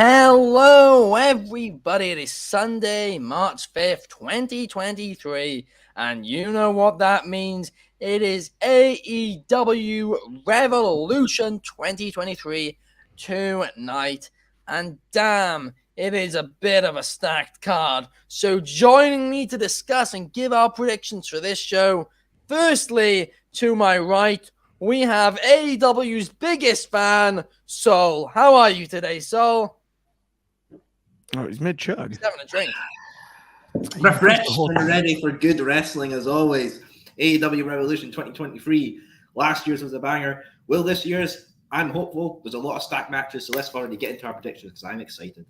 Hello, everybody. It is Sunday, March 5th, 2023, and you know what that means. It is AEW Revolution 2023 tonight, and damn, it is a bit of a stacked card. So joining me to discuss and give our predictions for this show, firstly, to my right, we have AEW's biggest fan, Sol. How are you today, Sol? Oh, he's mid-chug. He's having a drink. Refreshed and ready for good wrestling as always. AEW Revolution 2023. Last year's was a banger. Will this year's? I'm hopeful. There's a lot of stacked matches, so let's already get into our predictions because I'm excited.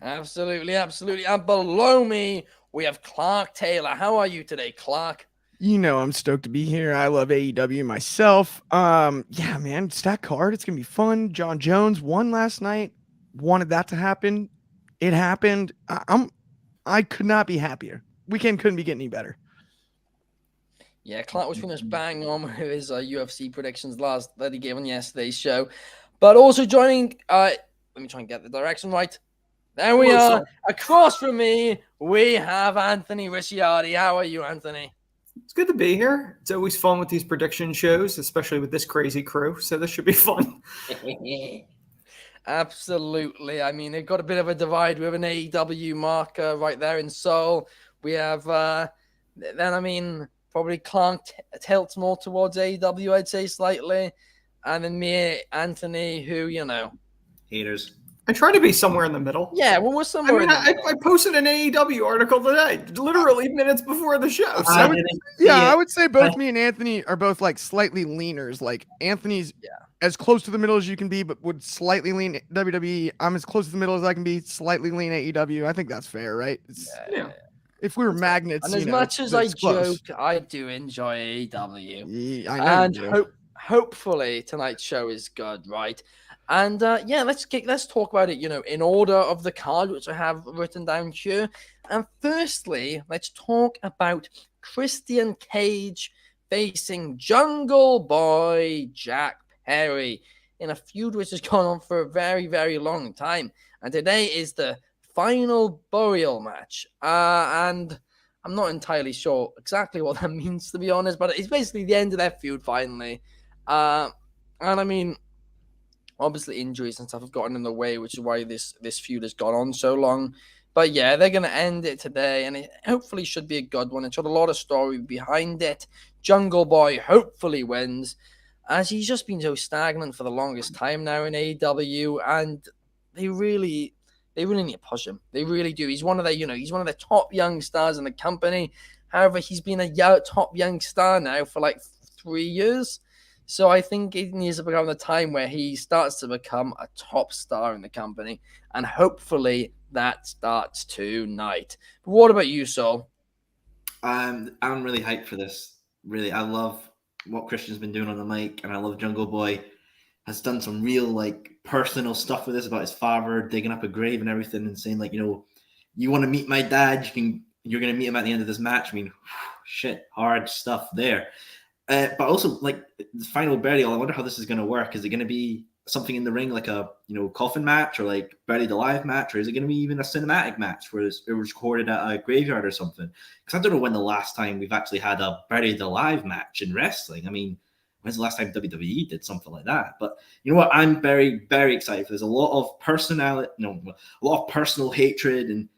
Absolutely. And below me, we have Clark Taylor. How are you today, Clark? You know I'm stoked to be here. I love AEW myself. Yeah, man, stack card. It's gonna be fun. John Jones won last night. Wanted that to happen. It happened. I could not be happier. Weekend couldn't be getting any better. Yeah, Clark was finished bang on with his UFC predictions that he gave on yesterday's show. But also joining, let me try and get the direction right. There we are. Across from me, we have Anthony Ricciardi. How are you, Anthony? It's good to be here. It's always fun with these prediction shows, especially with this crazy crew. So this should be fun. Absolutely. I mean, they've got a bit of a divide with an AEW marker right there in Seoul. We have, probably Clark tilts more towards AEW, I'd say, slightly. And then me, Anthony, who, Haters. I try to be somewhere in the middle. Yeah, well, we're somewhere I posted an AEW article today, literally minutes before the show. So I would say both me and Anthony are both like slightly leaners. Like Anthony's as close to the middle as you can be, but would slightly lean WWE. I'm as close to the middle as I can be, slightly lean AEW. I think that's fair, right? Yeah. If we were magnets, and as much as I joke, I do enjoy AEW. Yeah, I know. And hopefully tonight's show is good, right? And let's talk about it, in order of the card, which I have written down here. And firstly, let's talk about Christian Cage facing Jungle Boy Jack Perry in a feud which has gone on for a very, very long time. And today is the final burial match. And I'm not entirely sure exactly what that means, to be honest, but it's basically the end of their feud finally. And I mean, obviously injuries and stuff have gotten in the way, which is why this feud has gone on so long. But yeah, they're going to end it today, and it hopefully should be a good one. It's got a lot of story behind it. Jungle Boy hopefully wins, as he's just been so stagnant for the longest time now in AEW, and they really need to push him. They really do. He's one of the top young stars in the company. However, he's been a top young star now for like 3 years. So I think it needs to become the time where he starts to become a top star in the company. And hopefully that starts tonight. But what about you, Sol? I'm really hyped for this. Really, I love what Christian's been doing on the mic. And I love Jungle Boy has done some real personal stuff with this about his father digging up a grave and everything and saying you want to meet my dad, you're going to meet him at the end of this match. I mean, shit, hard stuff there. But also, the final burial, I wonder how this is going to work. Is it going to be something in the ring like a coffin match or buried alive match, or is it going to be even a cinematic match where it was recorded at a graveyard or something? Because I don't know when the last time we've actually had a buried alive match in wrestling. I mean, when's the last time WWE did something like that? But you know what? I'm very, very excited. There's a lot of personal hatred and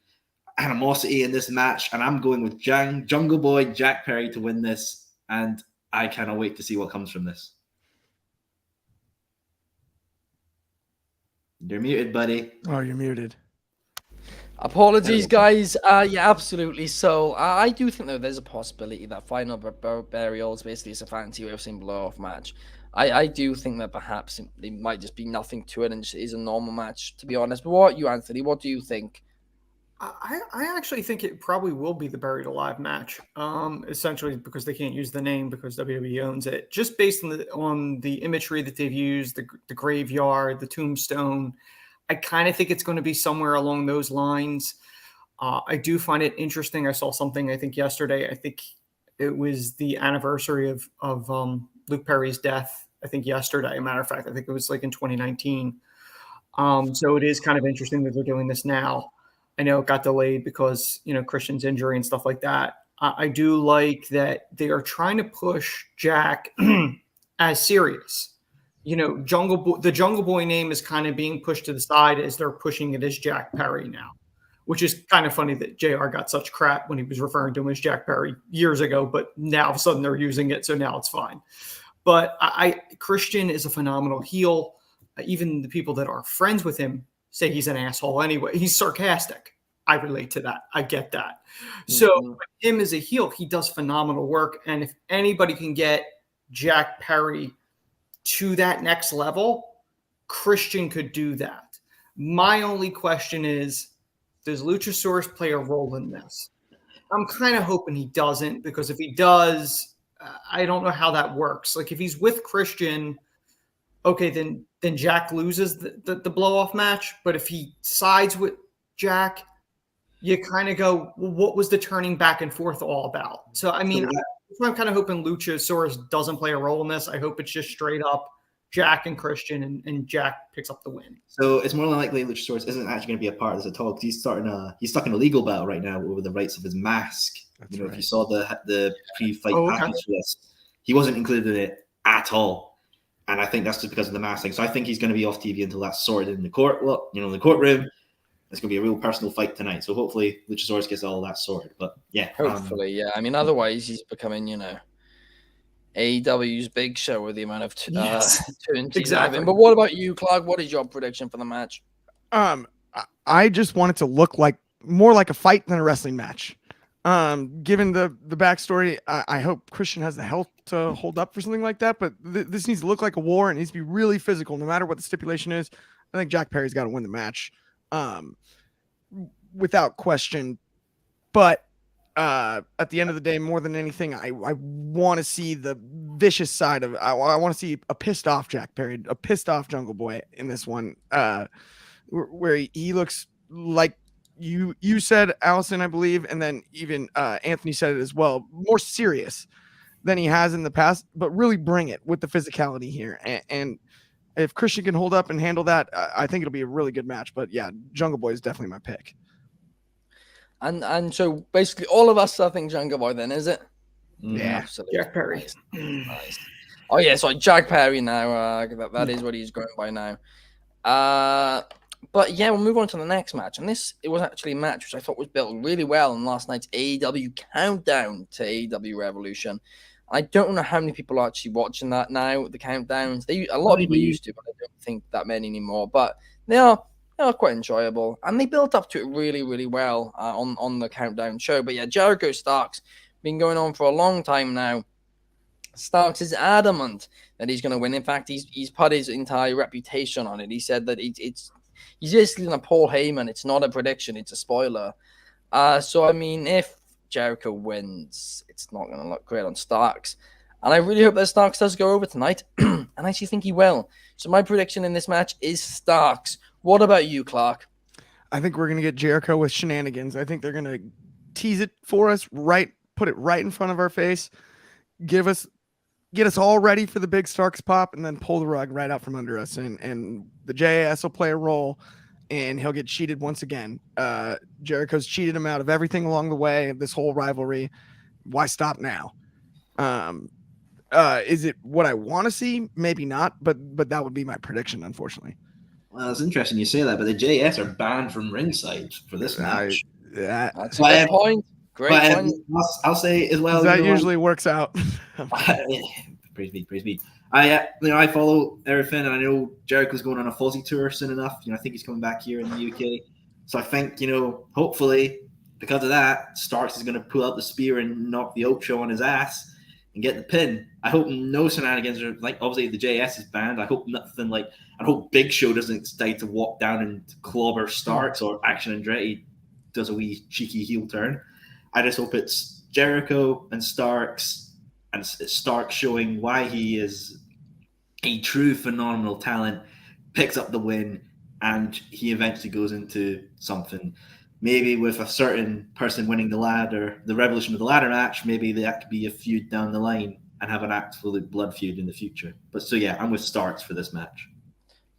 animosity in this match, and I'm going with Jungle Boy Jack Perry to win this, and I cannot wait to see what comes from this. You're muted, buddy. Oh, you're muted. Apologies, guys. Yeah, absolutely. So I do think, though, there's a possibility that final burial is basically a fancy way of saying blow-off match. I do think that perhaps it might just be nothing to it and just is a normal match, to be honest. But what about you, Anthony? What do you think? I actually think it probably will be the buried alive match, essentially because they can't use the name because WWE owns it. Just based on the imagery that they've used, the graveyard, the tombstone, I kind of think it's going to be somewhere along those lines. I do find it interesting. I saw something, I think, yesterday. I think it was the anniversary of Luke Perry's death, I think yesterday. As a matter of fact, I think it was in 2019. So it is kind of interesting that they're doing this now. I know it got delayed because, Christian's injury and stuff like that. I do like that they are trying to push Jack as serious. The Jungle Boy name is kind of being pushed to the side as they're pushing it as Jack Perry now, which is kind of funny that JR got such crap when he was referring to him as Jack Perry years ago, but now all of a sudden they're using it, so now it's fine. But Christian is a phenomenal heel. Even the people that are friends with him say he's an asshole anyway. He's sarcastic. I relate to that. I get that. So him as a heel, he does phenomenal work. And if anybody can get Jack Perry to that next level, Christian could do that. My only question is, does Luchasaurus play a role in this? I'm kind of hoping he doesn't, because if he does, I don't know how that works. Like, if he's with Christian, okay, then Jack loses the blow-off match. But if he sides with Jack, you kind of go, well, what was the turning back and forth all about? So, I mean, I'm kind of hoping Luchasaurus doesn't play a role in this. I hope it's just straight up Jack and Christian, and Jack picks up the win. So it's more than likely Luchasaurus isn't actually going to be a part of this at all, because he's stuck in a legal battle right now over the rights of his mask. That's right. If you saw the pre-fight package for this, he wasn't included in it at all. And I think that's just because of the mask thing. So I think he's going to be off TV until that's sorted in the court. Well, in the courtroom. It's going to be a real personal fight tonight. So hopefully Luchasaurus gets all that sorted. But yeah. Hopefully, yeah. I mean, otherwise he's becoming, AEW's big show with the amount of turns he's having. But what about you, Clark? What is your prediction for the match? I just want it to look more like a fight than a wrestling match. Given the backstory, I hope Christian has the health to hold up for something like that. But this needs to look like a war. It needs to be really physical, no matter what the stipulation is. I think Jack Perry's got to win the match. Without question, but at the end of the day, more than anything, I want to see the vicious side of. I want to see a pissed off Jack Perry, a pissed off Jungle Boy in this one, where he looks like you said, Allison, I believe, and then even Anthony said it as well, more serious than he has in the past, but really bring it with the physicality here. And if Christian can hold up and handle that, I think it'll be a really good match. But yeah, Jungle Boy is definitely my pick. And so basically all of us I think Jungle Boy then, is it? Yeah. Absolutely. Jack Perry. Nice. Oh yeah, so Jack Perry now. That is what he's going by now. But yeah, we'll move on to the next match. And it was actually a match which I thought was built really well in last night's AEW countdown to AEW Revolution. I don't know how many people are actually watching that now, the countdowns. A lot of people used to, but I don't think that many anymore. But they are quite enjoyable. And they built up to it really, really well on the countdown show. But yeah, Jericho Starks, been going on for a long time now. Starks is adamant that he's going to win. In fact, he's put his entire reputation on it. He said that he's basically a Paul Heyman. It's not a prediction. It's a spoiler. So, I mean, if Jericho wins, it's not going to look great on Starks. And I really hope that Starks does go over tonight. And I actually think he will. So my prediction in this match is Starks. What about you, Clark? I think we're going to get Jericho with shenanigans. I think they're going to tease it for us, put it right in front of our face, get us all ready for the big Starks pop, and then pull the rug right out from under us. And the JAS will play a role, and he'll get cheated once again. Jericho's cheated him out of everything along the way, this whole rivalry. Why stop now? Is it what I want to see? Maybe not, but that would be my prediction, unfortunately. Well, it's interesting you say that, but the JS are banned from ringside for this match. That's a good point. Great point. I'll say as well. That usually works out. Praise be. I follow everything, and I know Jericho's going on a Fozzy tour soon enough. I think he's coming back here in the UK. So I think, hopefully because of that, Starks is going to pull out the spear and knock the Ocho on his ass and get the pin. I hope no shenanigans are obviously the JS is banned. I hope nothing I hope Big Show doesn't decide to walk down and clobber Starks, or Action Andretti does a wee cheeky heel turn. I just hope it's Jericho and Starks, and Starks showing why he is a true phenomenal talent, picks up the win, and he eventually goes into something. Maybe with a certain person winning the Revolution of the Ladder match, maybe that could be a feud down the line and have an absolute blood feud in the future. But so yeah, I'm with Starks for this match.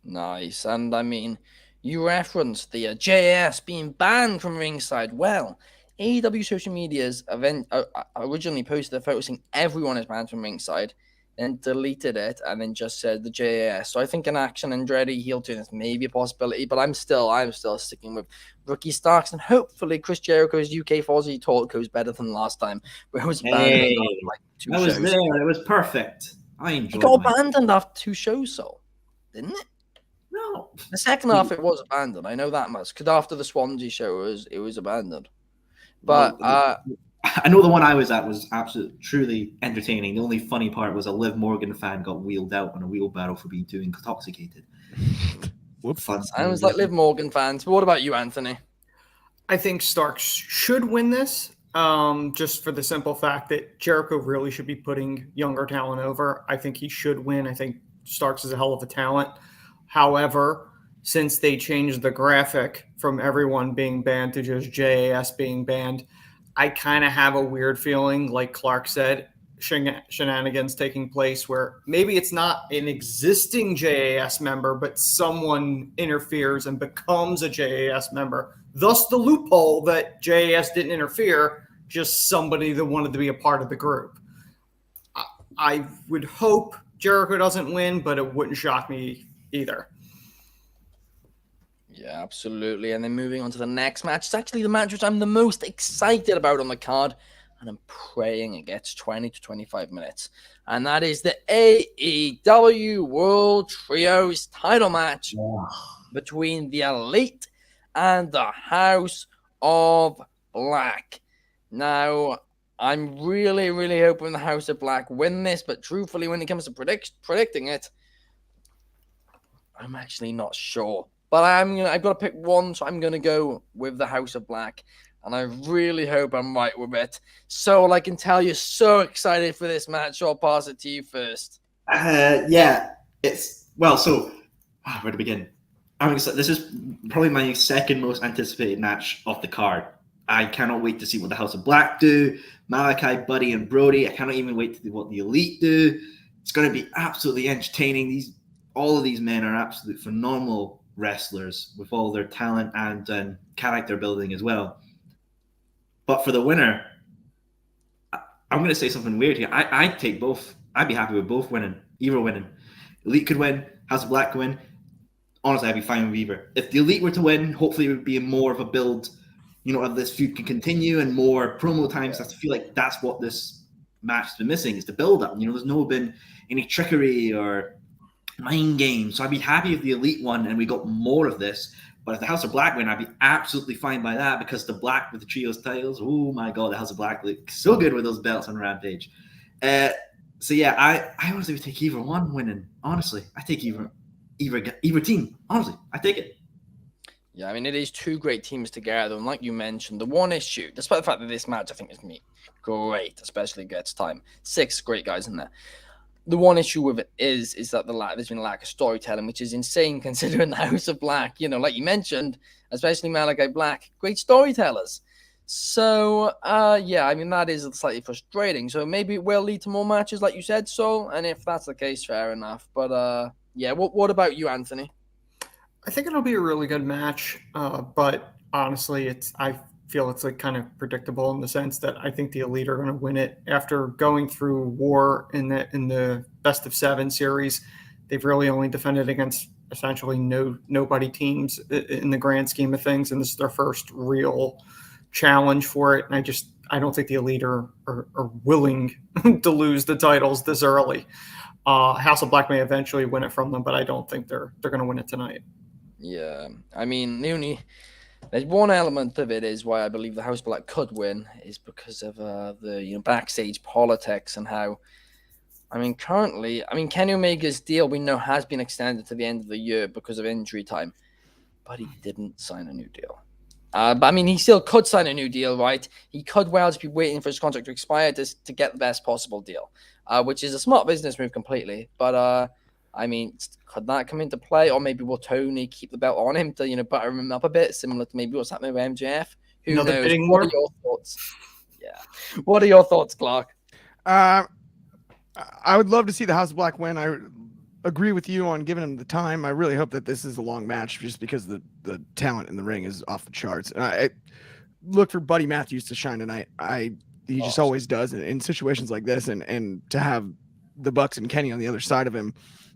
Nice. And I mean, you referenced the JAS being banned from ringside. Well, AEW social media's event originally posted a photo saying everyone is banned from ringside, then deleted it, and then just said the JAS. So I think an Action Andretti heel turn is maybe a possibility, but I'm still sticking with Ricky Starks, and hopefully Chris Jericho's UK Fozzy talk goes better than last time, where it was banned after like 2 I shows. was there. It was perfect. I enjoyed It got my... abandoned after 2 shows, so didn't it? No. The second half it was abandoned. I know that much because after the Swansea show, it was abandoned. But I know the one I was at was absolutely truly entertaining. The only funny part was a Liv Morgan fan got wheeled out on a wheelbarrow for being too intoxicated. Whoops. Fun. Sounds like Liv Morgan fans. But what about you, Anthony? I think Starks should win this, just for the simple fact that Jericho really should be putting younger talent over. I think he should win. I think Starks is a hell of a talent. However, since they changed the graphic from everyone being banned to just JAS being banned, I kind of have a weird feeling, like Clark said, shenanigans taking place where maybe it's not an existing JAS member, but someone interferes and becomes a JAS member. Thus the loophole that JAS didn't interfere, just somebody that wanted to be a part of the group. I would hope Jericho doesn't win, but it wouldn't shock me either. Yeah, absolutely. And then moving on to the next match. It's actually the match which I'm the most excited about on the card. And I'm praying it gets 20 to 25 minutes. And that is the AEW World Trios title match between the Elite and the House of Black. Now, I'm really, really hoping the House of Black win this. But truthfully, when it comes to predicting it, I'm actually not sure. But I've got to pick one, so I'm going to go with the House of Black. And I really hope I'm right with it. So I can tell you're so excited for this match. I'll pass it to you first. Yeah, it's... Well, so... where to begin? This is probably my second most anticipated match of the card. I cannot wait to see what the House of Black do. Malachi, Buddy, and Brody. I cannot even wait to see what the Elite do. It's going to be absolutely entertaining. All of these men are absolute phenomenal wrestlers with all their talent and character building as well. But for the winner, I'm going to say something weird here. I'd take both. I'd be happy with both winning. Either winning. Elite could win. House of Black could win. Honestly, I'd be fine with either. If the Elite were to win, hopefully it would be more of a build, of this feud can continue and more promo times. I feel like that's what this match has been missing, is the build up. There's no been any trickery or mind games. So I'd be happy if the Elite won and we got more of this. But if the House of Black win, I'd be absolutely fine by that, because the Black with the trios titles, oh my God, the House of Black looks so good with those belts on Rampage. So yeah, I honestly would take either one winning. Honestly, I take either team. Honestly, I take it. Yeah, I mean, it is two great teams together. And like you mentioned, the one issue, despite the fact that this match I think is going to be great, especially gets time, 6 great guys in there. The one issue with it is that there's been a lack of storytelling, which is insane considering the House of Black, like you mentioned, especially Malachi Black, great storytellers. So, yeah, I mean, that is slightly frustrating. So maybe it will lead to more matches, like you said, so. And if that's the case, fair enough. But, yeah, what about you, Anthony? I think it'll be a really good match. But honestly, I feel it's kind of predictable in the sense that I think the Elite are going to win it after going through war in the best of 7 series. They've really only defended against essentially nobody teams in the grand scheme of things, and this is their first real challenge for it. And I don't think the Elite are willing to lose the titles this early. House of Black may eventually win it from them, but I don't think they're going to win it tonight. Yeah, I mean, there's one element of it is why I believe the House of Black could win is because of the backstage politics and how, currently, Kenny Omega's deal we know has been extended to the end of the year because of injury time, but he didn't sign a new deal. But he still could sign a new deal, right? He could well just be waiting for his contract to expire to get the best possible deal, which is a smart business move completely. But could that come into play? Or maybe will Tony keep the belt on him to, butter him up a bit, similar to maybe what's happening with MJF? Who knows? What are your thoughts? Yeah. What are your thoughts, Clark? I would love to see the House of Black win. agree with you on giving him the time. I really hope that this is a long match, just because the talent in the ring is off the charts. And I look for Buddy Matthews to shine tonight. He just always does in situations like this, and to have the Bucks and Kenny on the other side of him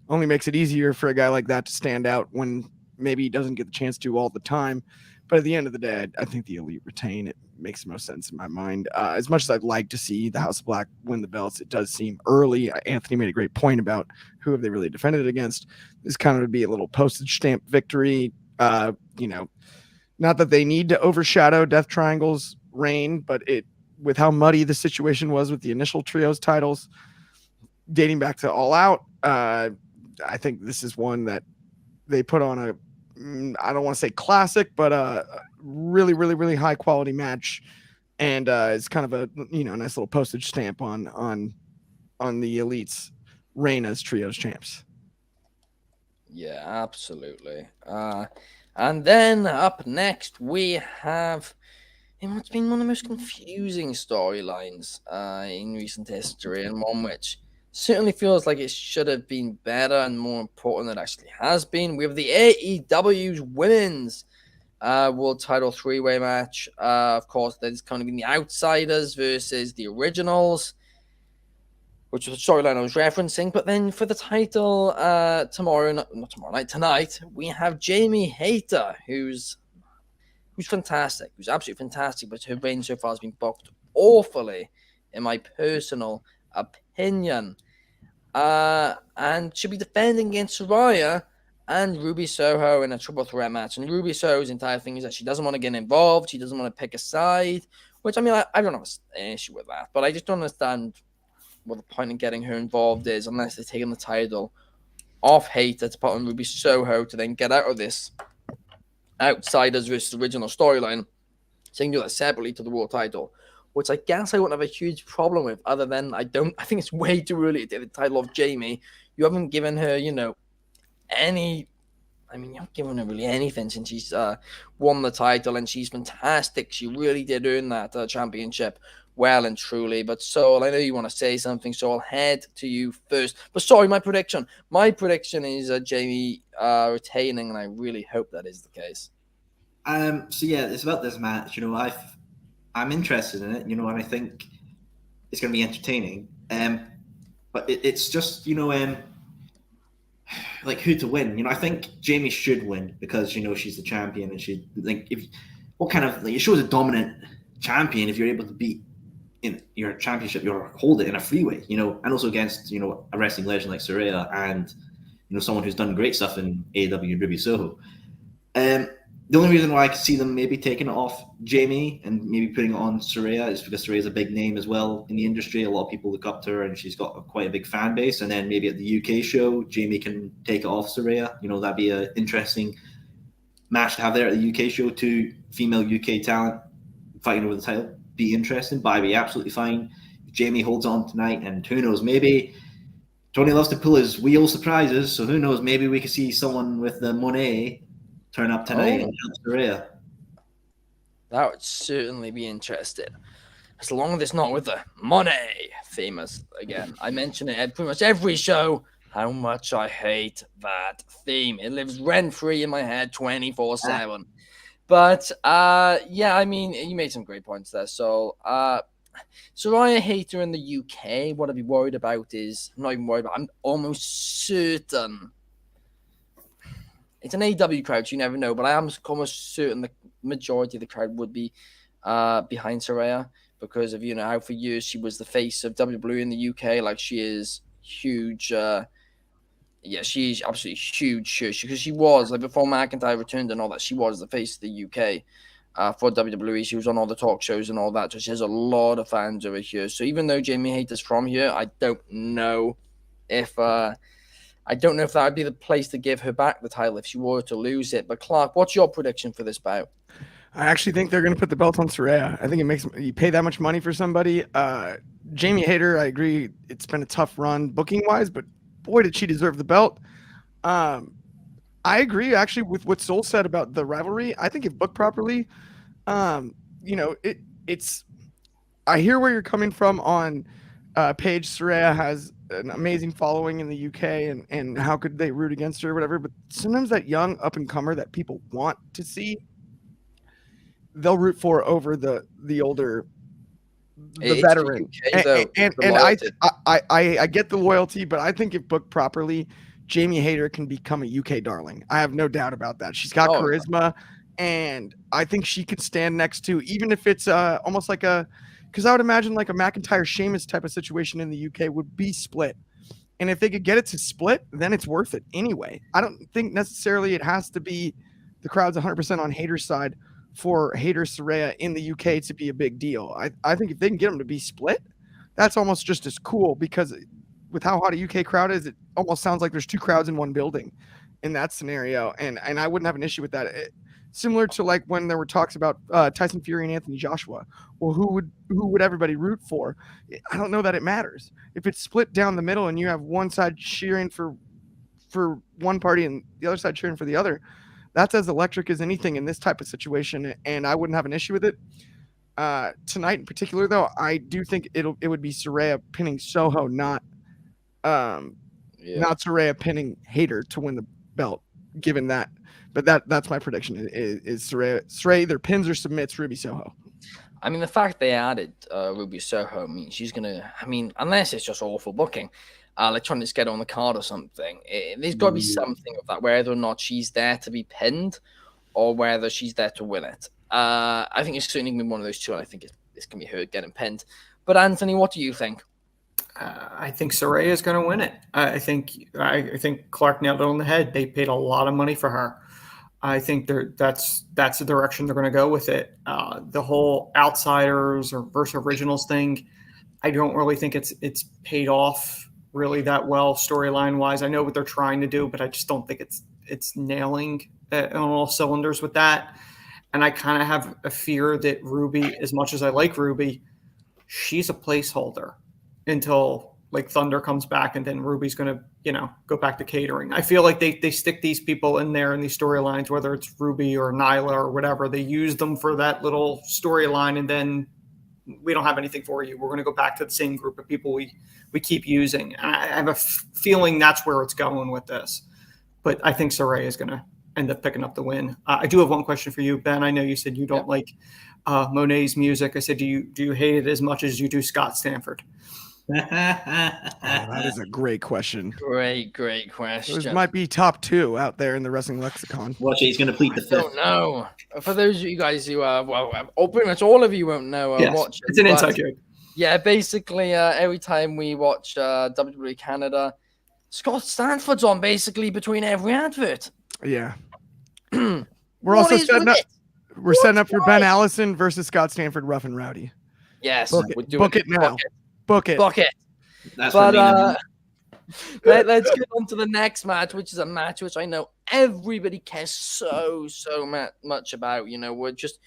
only makes it easier for a guy like that to stand out when maybe he doesn't get the chance to all the time. But at the end of the day, I think the Elite retain. It makes the most sense in my mind. As much as I'd like to see the House of Black win the belts, it does seem early. Anthony made a great point about who have they really defended it against. This kind of would be a little postage stamp victory. Not that they need to overshadow Death Triangle's reign, but with how muddy the situation was with the initial trios titles dating back to All Out, I think this is one that they put on I don't want to say classic, but a really, really, really high quality match. And it's kind of a nice little postage stamp on the Elite's reign as trios champs. Yeah, absolutely. And then up next, we have what's been one of the most confusing storylines in recent history, and one which certainly feels like it should have been better and more important than it actually has been. We have the AEW's Women's World Title 3-way match. Of course, there's kind of been the Outsiders versus the Originals, which was a storyline I was referencing. But then for the title tonight, we have Jamie Hayter, who's fantastic, who's absolutely fantastic, but her reign so far has been booked awfully, in my personal opinion. And she'll be defending against Saraya and Ruby Soho in a triple threat match. And Ruby Soho's entire thing is that she doesn't want to get involved, she doesn't want to pick a side, which, I mean, I don't have an issue with that, but I just don't understand what the point in getting her involved is, unless they're taking the title off Hayter to put on Ruby Soho to then get out of this Outsiders versus Original storyline, so you can do that separately to the world title, which I guess I wouldn't have a huge problem with, other than I think it's way too early to take the title off Jamie. You haven't given her, you haven't given her really anything since she's won the title, and she's fantastic. She really did earn that championship well and truly. But Saul, I know you want to say something, so I'll head to you first. But sorry, my prediction is Jamie retaining, and I really hope that is the case. So yeah, it's about this match. I'm interested in it. And I think it's going to be entertaining. But it's just like who to win. I think Jamie should win because she's the champion, and she it shows a dominant champion if you're able to beat in your championship, you hold it in a freeway, and also against a wrestling legend like Saraya and someone who's done great stuff in AEW and Ruby Soho. The only reason why I could see them maybe taking it off Jamie and maybe putting it on Saraya is because Saraya's a big name as well in the industry. A lot of people look up to her, and she's got quite a big fan base. And then maybe at the UK show, Jamie can take it off Saraya. That'd be an interesting match to have there at the UK show. 2 female UK talent fighting over the title. Be interesting, but I'd be absolutely fine if Jamie holds on tonight. And who knows, maybe Tony loves to pull his wheel surprises. So who knows, maybe we could see someone with the money turn up tonight and help Saraya. That would certainly be interesting. As long as it's not with the money famous again. I mention it at pretty much every show how much I hate that theme. It lives rent-free in my head 24/7. But yeah, I mean, you made some great points there. So Saraya Hayter in the UK, what I'd be worried about is, I'm not even worried about, I'm almost certain. It's an AEW crowd, so you never know, but I am almost certain the majority of the crowd would be behind Saraya because of, how for years she was the face of WWE in the UK. Like, she is huge. She's absolutely huge because she was, like, before McIntyre returned and all that, she was the face of the UK for WWE. She was on all the talk shows and all that, so she has a lot of fans over here. So even though Jamie Hayter's from here, I don't know if that would be the place to give her back the title if she were to lose it. But Clark, what's your prediction for this bout? I actually think they're going to put the belt on Saraya. I think it makes you pay that much money for somebody. Jamie Hayter, I agree. It's been a tough run booking wise, but boy, did she deserve the belt. I agree actually with what Soul said about the rivalry. I think if booked properly, it's. I hear where you're coming from on Paige. Saraya has an amazing following in the UK, and how could they root against her or whatever. But sometimes that young up and comer that people want to see, they'll root for over the older, the veteran. I get the loyalty, but I think if booked properly, Jamie Hayter can become a UK darling. I have no doubt about that. She's got charisma, and I think she could stand next to, even if it's almost like because I would imagine like a McIntyre Sheamus type of situation in the UK would be split. And if they could get it to split, then it's worth it anyway. I don't think necessarily it has to be the crowd's 100% on Hayter's side for Hayter Saraya in the UK to be a big deal. I think if they can get them to be split, that's almost just as cool, because with how hot a UK crowd is, it almost sounds like there's two crowds in one building in that scenario. And I wouldn't have an issue with that. Similar to like when there were talks about Tyson Fury and Anthony Joshua. Well, who would everybody root for? I don't know that it matters. If it's split down the middle and you have one side cheering for one party and the other side cheering for the other, that's as electric as anything in this type of situation, and I wouldn't have an issue with it. Tonight in particular, though, I do think it would be Saraya pinning Soho, not Saraya pinning Hayter to win the belt, given that. But that's my prediction is Saraya either pins or submits Ruby Soho. I mean, the fact they added Ruby Soho means she's going to, unless it's just awful booking, like trying to get on the card or something, there's got to be something of that, whether or not she's there to be pinned or whether she's there to win it. I think it's certainly going to be one of those two, and I think it's going to be her getting pinned. But Anthony, what do you think? I think Saraya is going to win it. I think Clark nailed it on the head. They paid a lot of money for her. I think that's the direction they're going to go with it. The whole outsiders or versus originals thing, I don't really think it's paid off really that well storyline wise. I know what they're trying to do, but I just don't think it's nailing on all cylinders with that. And I kind of have a fear that Ruby, as much as I like Ruby, she's a placeholder until like Thunder comes back, and then Ruby's going to, go back to catering. I feel like they stick these people in there in these storylines, whether it's Ruby or Nyla or whatever. They use them for that little storyline, and then we don't have anything for you. We're going to go back to the same group of people we keep using. And I have a feeling that's where it's going with this. But I think Saraya is going to end up picking up the win. I do have one question for you, Ben. I know you said you don't like Monet's music. I said, do you hate it as much as you do Scott Stanford? That is a great question. Great question. Those might be top 2 out there in the wrestling lexicon. Watch it, he's going to plead the fifth. I don't know. For those of you guys who pretty much all of you won't know. Yes, watch it's an inside joke. Yeah, basically, every time we watch WWE Canada, Scott Stanford's on basically between every advert. Yeah. We're also setting up. We're setting up for Ben Allison versus Scott Stanford, Rough and Rowdy. Yes, book it now. Book it. That's but let's get on to the next match, which is a match which I know everybody cares so much about. We're just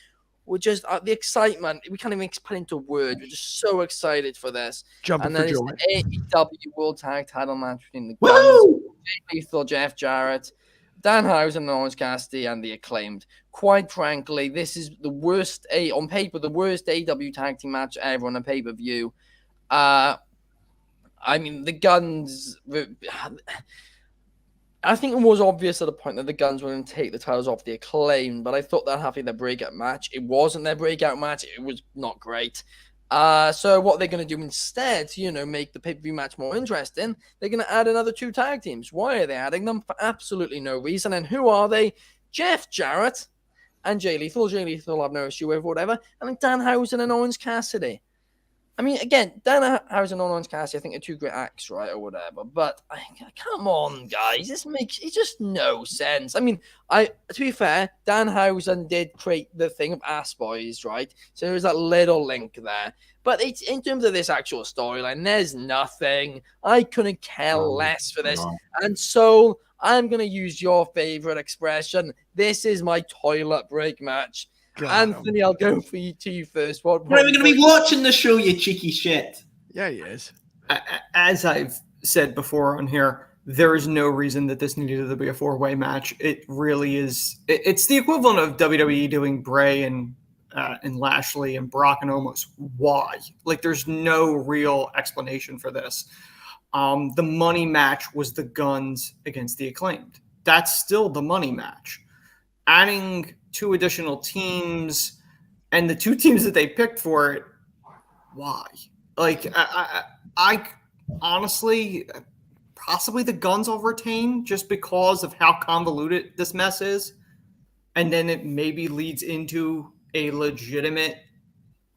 the excitement. We can't even put into words. We're just so excited for this. Jumping for joy. The AEW World Tag Title match between the Guns, Jay Lethal, Jeff Jarrett, Danhausen, and Orange Cassidy, and the Acclaimed. Quite frankly, this is the worst on paper, the worst AEW tag team match ever on a pay-per-view. The Guns. I think it was obvious at the point that the Guns were going to take the titles off the Acclaimed, but I thought that having their breakout match, it wasn't their breakout match. It was not great. So what they're going to do instead to, make the pay-per-view match more interesting, they're going to add another 2 tag teams. Why are they adding them? For absolutely no reason. And who are they? Jeff Jarrett and Jay Lethal. Jay Lethal will have no issue with whatever. And then Danhausen and Orange Cassidy. Again, Danhausen and Orange Cassidy, I think, are 2 great acts, right, or whatever. But come on, guys, this makes just no sense. To be fair, Danhausen did create the thing of Ass Boys, right? So there's that little link there. But it's in terms of this actual storyline, there's nothing. I couldn't care less for this. And so I'm going to use your favorite expression. This is my toilet break match. God. Anthony, I'll go to you first. We're going to be watching the show, you cheeky shit. Yeah, he is. As I've said before on here, there is no reason that this needed to be a 4-way match. It really is. It's the equivalent of WWE doing Bray and Lashley and Brock and Omos. Why? There's no real explanation for this. The money match was the Guns against the Acclaimed. That's still the money match. Adding 2 additional teams and the 2 teams that they picked for it, why? Like, I honestly, possibly the Guns will retain just because of how convoluted this mess is. And then it maybe leads into a legitimate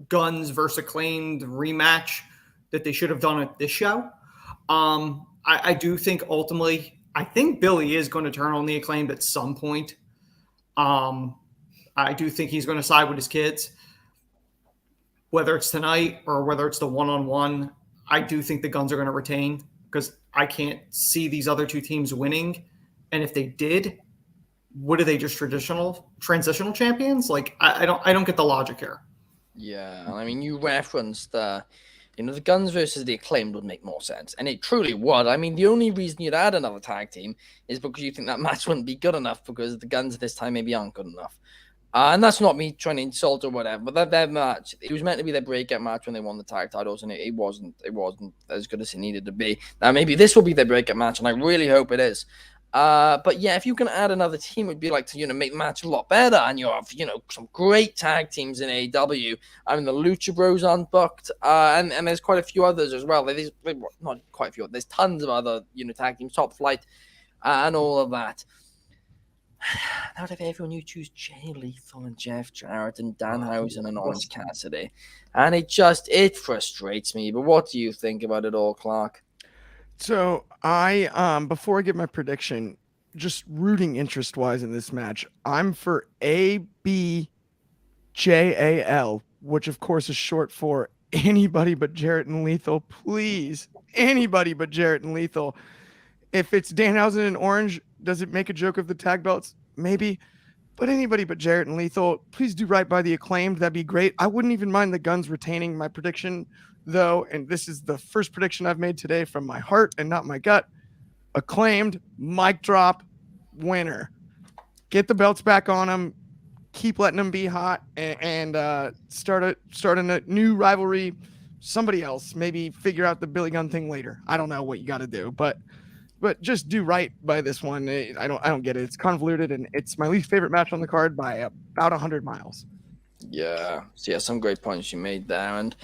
Guns versus Acclaimed rematch that they should have done at this show. I do think ultimately, I think Billy is going to turn on the Acclaimed at some point. I do think he's going to side with his kids. Whether it's tonight or whether it's the one-on-one, I do think the Guns are going to retain because I can't see these other 2 teams winning. And if they did, what are they, just transitional champions? Like, I don't get the logic here. Yeah, I mean, you referenced the Guns versus the Acclaimed would make more sense, and it truly would. I mean, the only reason you'd add another tag team is because you think that match wouldn't be good enough because the Guns this time maybe aren't good enough. And that's not me trying to insult or whatever, but that match, it was meant to be their breakout match when they won the tag titles, and it wasn't as good as it needed to be. Now, maybe this will be their breakout match, and I really hope it is. But yeah, if you can add another team, it'd be like to, make the match a lot better. And you have, some great tag teams in AEW. I mean, the Lucha Bros unbooked, and there's quite a few others as well. There's not quite a few. There's tons of other, tag teams, Top Flight, and all of that. Out of everyone, you choose Jay Lethal and Jeff Jarrett and Danhausen and Orange Cassidy, and it frustrates me. But what do you think about it all, Clark? So I, before I give my prediction, just rooting interest wise in this match, I'm for ABJAL, which of course is short for anybody but Jarrett and Lethal. Please, anybody but Jarrett and Lethal. If it's Danhausen and Orange, does it make a joke of the tag belts? Maybe. But anybody but Jarrett and Lethal, please do right by the Acclaimed. That'd be great. I wouldn't even mind the Guns retaining. My prediction, though, and this is the first prediction I've made today from my heart and not my gut. Acclaimed, mic drop, winner. Get the belts back on them. Keep letting them be hot and start a new rivalry. Somebody else, maybe figure out the Billy Gunn thing later. I don't know what you got to do, but just do right by this one. I don't get it. It's convoluted, and it's my least favorite match on the card by about 100 miles. Yeah. So, yeah, some great points you made there. And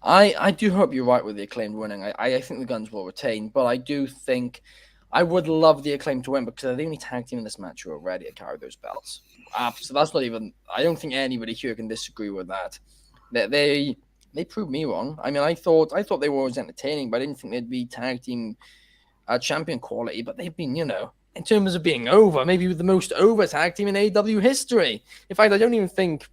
I do hope you're right with the Acclaimed winning. I think the Guns will retain, but I do think I would love the Acclaimed to win because they're the only tag team in this match who are ready to carry those belts. So that's not even, I don't think anybody here can disagree with that. They proved me wrong. I mean, I thought they were always entertaining, but I didn't think they'd be tag team champion quality, but they've been, in terms of being over, maybe the most over tag team in AEW history. In fact, I don't even think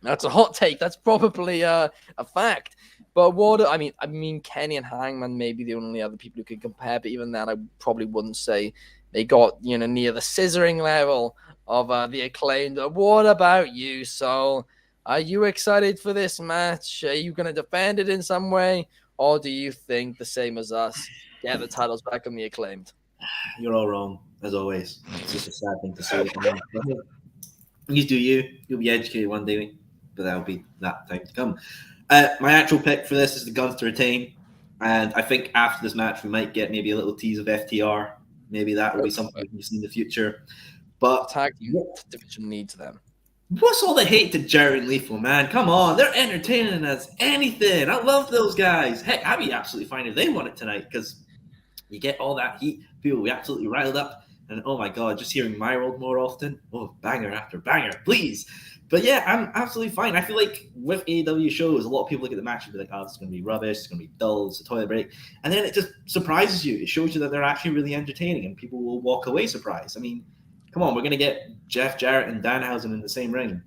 that's a hot take. That's probably a fact. But I mean, Kenny and Hangman may be the only other people who could compare, but even then, I probably wouldn't say they got, near the scissoring level of the Acclaimed. What about you, Sol? Are you excited for this match? Are you going to defend it in some way? Or do you think the same as us? Get the titles back on the Acclaimed. You're all wrong, as always. It's just a sad thing to say. You do you. You'll be educated one day, but that'll be that time to come. My actual pick for this is the Guns to retain. And I think after this match, we might get maybe a little tease of FTR. Maybe that will be something we can see in the future. But the tag team division needs them. What's all the hate to Jerry and Lethal, man? Come on, they're entertaining as anything. I love those guys. Heck, I'd be absolutely fine if they won it tonight because you get all that heat. People will be absolutely riled up. And oh my God, just hearing my world more often. Oh, banger after banger, please. But yeah, I'm absolutely fine. I feel like with AEW shows, a lot of people look at the match and be like, oh, it's going to be rubbish. It's going to be dull. It's a toilet break. And then it just surprises you. It shows you that they're actually really entertaining and people will walk away surprised. I mean, come on, we're going to get Jeff Jarrett and Danhausen in the same ring.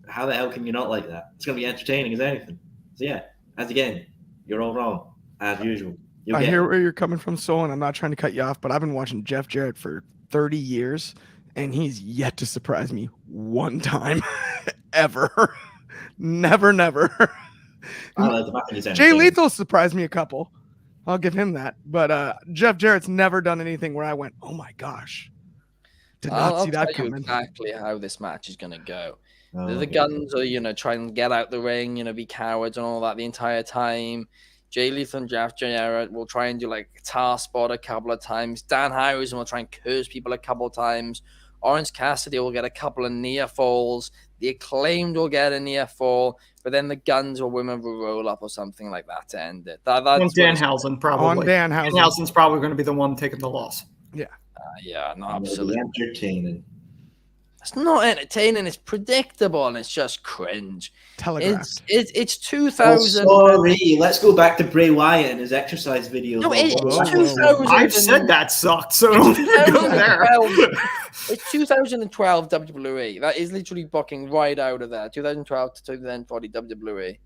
How the hell can you not like that? It's going to be entertaining as anything. So yeah, as again, you're all wrong, as usual. I hear where you're coming from, Sol, and I'm not trying to cut you off, but I've been watching Jeff Jarrett for 30 years, and he's yet to surprise me one time ever. Never. Jay Lethal surprised me a couple. I'll give him that. But Jeff Jarrett's never done anything where I went, oh my gosh. Did not see that coming. Exactly how this match is going to go. The Guns are, trying to get out the ring, be cowards and all that the entire time. Jay Lethal and Jeff Jarrett will try and do like tar spot a couple of times. Dan Housen will try and curse people a couple of times. Orange Cassidy will get a couple of near falls. The Acclaimed will get a near fall, but then the Guns or Women will roll up or something like that to end it. That's on Danhausen, probably. On Danhausen. Danhausen's probably going to be the one taking the loss. Yeah, no, absolutely. Entertaining. It's not entertaining. It's predictable and it's just cringe. Telegraphed. It's 2000. Sorry, let's go back to Bray Wyatt and his exercise videos. No, it's Whoa. 2000. I've said that sucked, so don't even go there. It's 2012 WWE. That is literally booking right out of there. 2012 to 2040 WWE.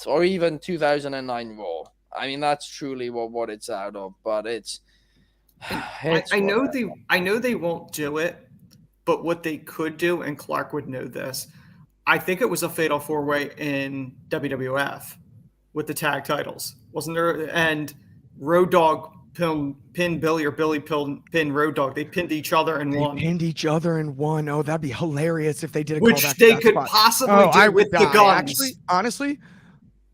Or even 2009 Raw. I mean, that's truly what it's out of. But it's I know they won't do it, but what they could do, and Clark would know this, I think it was a fatal 4-way in WWF with the tag titles, wasn't there? And Road Dogg pinned Billy, or Billy pinned Road Dogg. They pinned each other and won. Pinned each other and won. Oh, that'd be hilarious if they did a which callback they to that could spot. possibly do with the guns. Actually, honestly,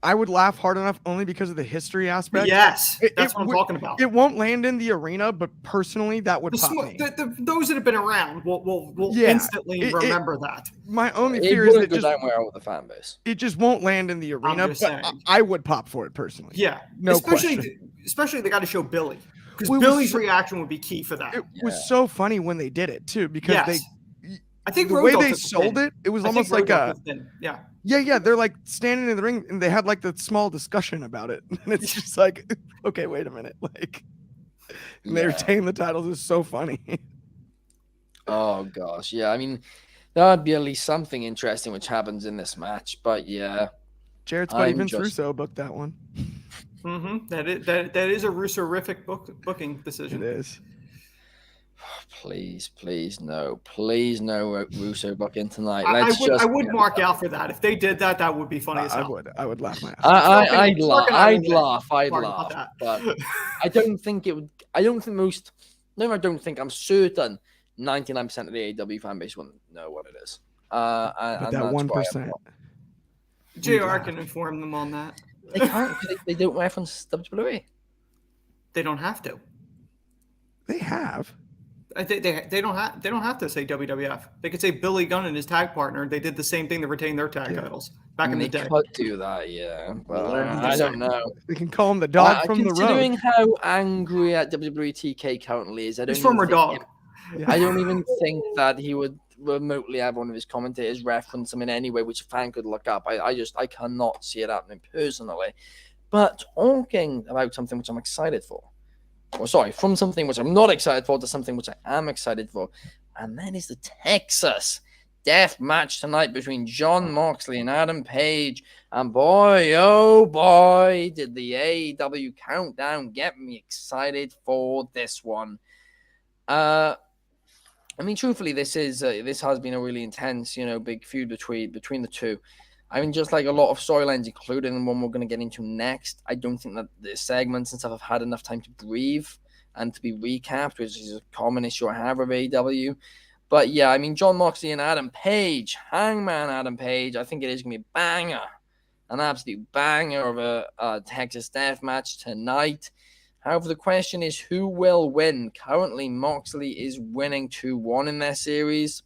I would laugh hard enough only because of the history aspect. Yes, that's what I'm talking about. It won't land in the arena, but personally, that would pop me. Those that have been around will instantly remember that. My only fear is that just down well with the fan base. It just won't land in the arena, but I would pop for it personally. Yeah, no question. Especially they got to show Billy, because Billy's reaction would be key for that. It was so funny when they did it too, because I think the way they sold it, it was almost like a Yeah, they're like standing in the ring and they had like the small discussion about it. And it's just like, okay, wait a minute. Like, they retain the titles is so funny. Oh, gosh. Yeah, I mean, there would be at least something interesting which happens in this match. But yeah. Jared's buddy Vince Russo booked that one. Mm-hmm. That is a Russo-rific booking decision. It is. Please, no Russo booking tonight. I would mark out for that. If they did that, that would be funny as hell. I would laugh my ass. I'd laugh. But I don't think it would. I don't think I'm certain 99% of the AEW fan base wouldn't know what it is. But that 1%. JR can inform them on that. They can't. They don't reference WWE. They don't have to. They have. They don't have to say WWF. They could say Billy Gunn and his tag partner. They did the same thing to retain their tag titles back in the day. They could do that, yeah. But I don't know. We can call him the dog from the road. Considering how angry at WWE TK currently is, he's former dog. I don't even think that he would remotely have one of his commentators reference him in any way which a fan could look up. I cannot see it happening personally. But talking about something which I'm excited for. From something which I'm not excited for to something which I am excited for. And that is the Texas death match tonight between Jon Moxley and Adam Page. And boy, oh boy, did the AEW countdown get me excited for this one. I mean, truthfully, this has been a really intense, big feud between the two. I mean, just like a lot of storylines, including the one we're going to get into next, I don't think that the segments and stuff have had enough time to breathe and to be recapped, which is a common issue I have with AEW. But yeah, I mean, Jon Moxley and Adam Page, Hangman Adam Page, I think it is going to be a banger, an absolute banger of a Texas Death match tonight. However, the question is, who will win? Currently, Moxley is winning 2-1 in their series.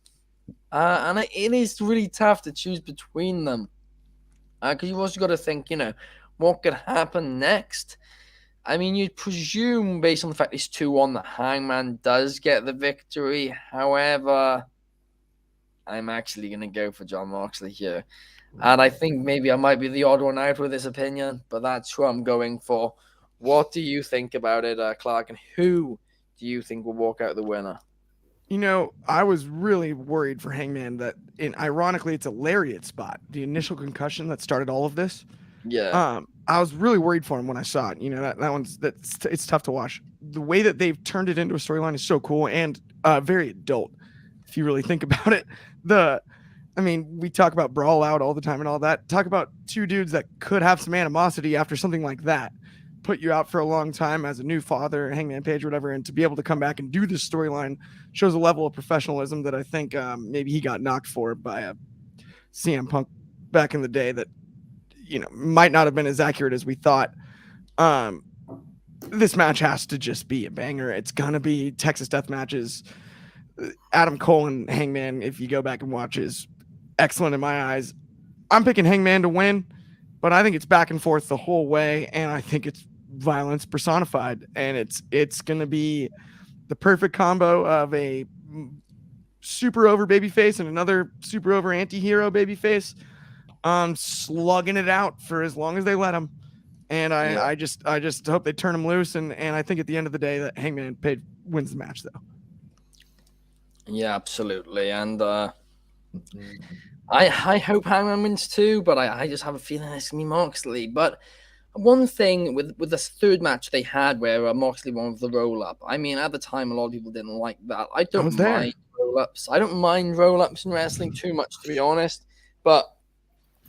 And it is really tough to choose between them. Because you've also got to think, what could happen next? I mean, you'd presume, based on the fact it's 2-1, that Hangman does get the victory. However, I'm actually going to go for Jon Moxley here. And I think maybe I might be the odd one out with this opinion, but that's who I'm going for. What do you think about it, Clark? And who do you think will walk out the winner? I was really worried for Hangman that, ironically, it's a lariat spot, the initial concussion that started all of this. Yeah. I was really worried for him when I saw it. It's tough to watch. The way that they've turned it into a storyline is so cool and very adult, if you really think about it. We talk about Brawl Out all the time and all that. Talk about two dudes that could have some animosity after something like that. Put you out for a long time as a new father, Hangman Page, whatever, and to be able to come back and do this storyline shows a level of professionalism that I think maybe he got knocked for by a CM Punk back in the day. That might not have been as accurate as we thought. This match has to just be a banger. It's gonna be Texas Death Matches. Adam Cole and Hangman, if you go back and watch, is excellent in my eyes. I'm picking Hangman to win, but I think it's back and forth the whole way, and I think it's violence personified, and it's gonna be the perfect combo of a super over babyface and another super over anti-hero babyface, slugging it out for as long as they let him. And I just hope they turn him loose, and I think at the end of the day that Hangman Page wins the match, though. Yeah, absolutely. And I hope Hangman wins too, but I just have a feeling it's gonna be Moxley. But one thing with this third match they had where Moxley won with the roll up, I mean, at the time a lot of people didn't like that. I don't mind roll ups. I don't mind roll ups in wrestling too much, to be honest. But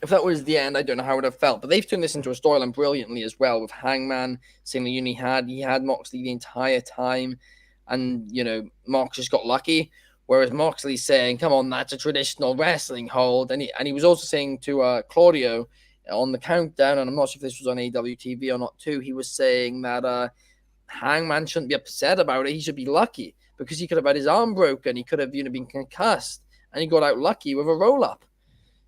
if that was the end, I don't know how it would have felt. But they've turned this into a storyline brilliantly as well, with Hangman saying that he had Moxley the entire time, and Mox just got lucky. Whereas Moxley's saying, "Come on, that's a traditional wrestling hold," and he was also saying to Claudio on the countdown, and I'm not sure if this was on AEW TV or not too. He was saying that Hangman shouldn't be upset about it. He should be lucky because he could have had his arm broken. He could have been concussed, and he got out lucky with a roll up.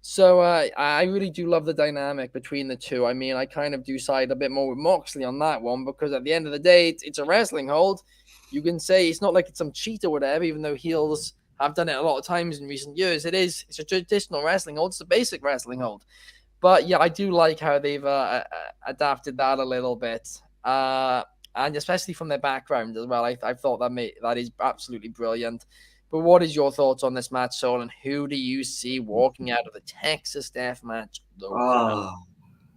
So I really do love the dynamic between the two. I mean, I kind of do side a bit more with Moxley on that one because at the end of the day, it's a wrestling hold. You can say it's not like it's some cheat or whatever, even though heels have done it a lot of times in recent years. It's a traditional wrestling hold. It's a basic wrestling hold. But yeah, I do like how they've adapted that a little bit. And especially from their background as well. I thought that is absolutely brilliant. But what is your thoughts on this match, Saul, and who do you see walking out of the Texas Death Match?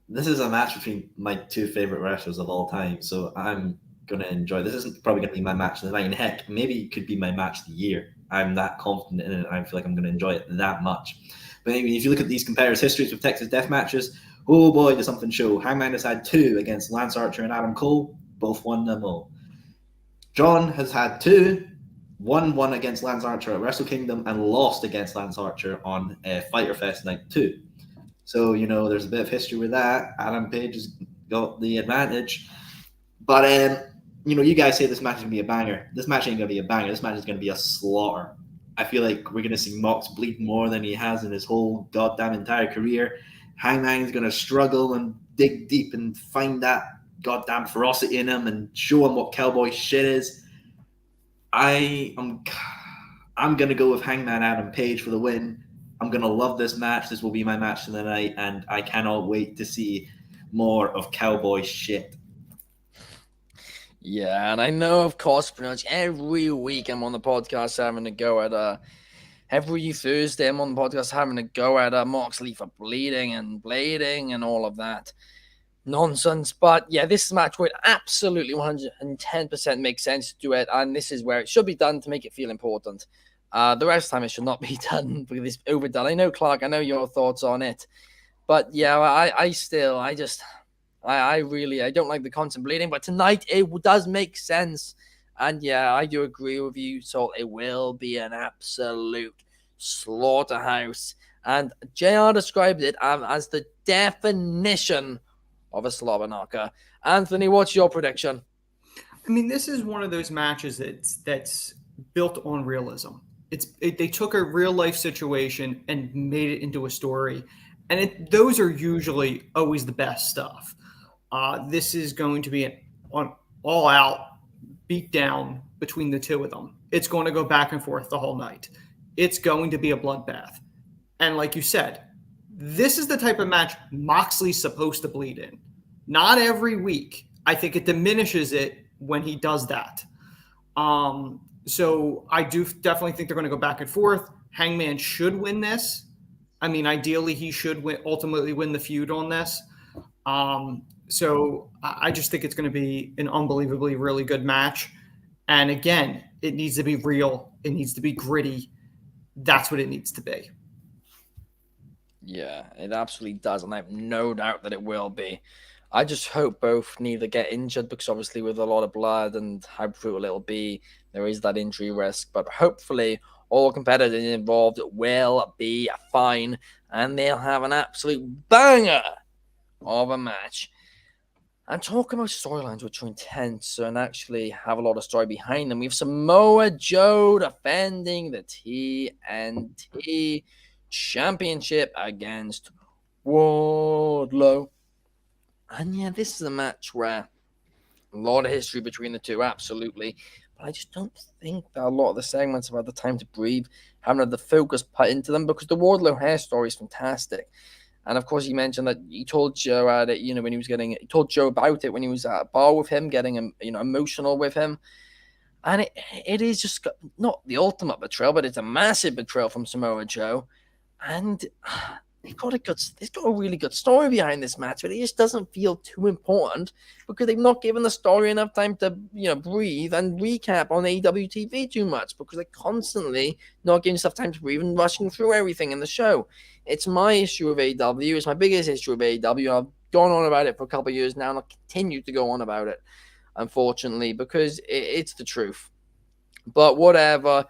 This is a match between my two favorite wrestlers of all time, so I'm going to enjoy. This isn't probably going to be my match of the night, and heck, maybe it could be my match of the year. I'm that confident in it, and I feel like I'm going to enjoy it that much. But anyway, if you look at these comparative histories with Texas Death Matches, oh boy, does something show. Hangman has had 2 against Lance Archer and Adam Cole, both won them all. John has had 2. Won against Lance Archer at Wrestle Kingdom and lost against Lance Archer on Fyter Fest Night 2. So, there's a bit of history with that. Adam Page has got the advantage. But, you guys say this match is going to be a banger. This match ain't going to be a banger. This match is going to be a slaughter. I feel like we're going to see Mox bleed more than he has in his whole goddamn entire career. Hangman is going to struggle and dig deep and find that goddamn ferocity in him and show him what cowboy shit is. I'm going to go with Hangman Adam Page for the win. I'm going to love this match. This will be my match of the night, and I cannot wait to see more of cowboy shit. Yeah, and I know, of course, pretty much every week I'm on the podcast having a go at every Thursday I'm on the podcast having a go at Moxley for bleeding and blading and all of that nonsense. But yeah, this match would absolutely 110% make sense to do it, and this is where it should be done to make it feel important. The rest of the time it should not be done because it's overdone. I know, Clark, I know your thoughts on it, but yeah, I don't like the constant bleeding, but tonight it does make sense. And yeah, I do agree with you, so it will be an absolute slaughterhouse. And JR described it as the definition of a slobber knocker. Anthony, what's your prediction? I mean, this is one of those matches that's built on realism. They took a real life situation and made it into a story, and those are usually always the best stuff. This is going to be an all out beat down between the two of them. It's going to go back and forth the whole night. It's going to be a bloodbath. And like you said, this is the type of match Moxley's supposed to bleed in. Not every week. I think it diminishes it when he does that. So I do definitely think they're going to go back and forth. Hangman should win this. I mean, ideally, he should ultimately win the feud on this. So I just think it's going to be an unbelievably really good match. And again, it needs to be real. It needs to be gritty. That's what it needs to be. Yeah, it absolutely does. And I have no doubt that it will be. I just hope both neither get injured because obviously with a lot of blood and how brutal it'll be, there is that injury risk. But hopefully all competitors involved will be fine and they'll have an absolute banger of a match. And talking about storylines which are intense and actually have a lot of story behind them, we have Samoa Joe defending the TNT Championship against Wardlow. And yeah, this is a match where a lot of history between the two, absolutely. But I just don't think that a lot of the segments have had the time to breathe, haven't had the focus put into them, because the Wardlow hair story is fantastic. And of course, he mentioned that he told Joe at it, when he was he told Joe about it when he was at a bar with him, getting him, emotional with him. And it is just not the ultimate betrayal, but it's a massive betrayal from Samoa Joe. And they've got a really good story behind this match, but it just doesn't feel too important because they've not given the story enough time to, breathe and recap on AEW TV too much, because they're constantly not giving stuff time to breathe and rushing through everything in the show. It's my issue with AEW. It's my biggest issue with AEW. I've gone on about it for a couple of years now, and I'll continue to go on about it, unfortunately, because it's the truth. But whatever.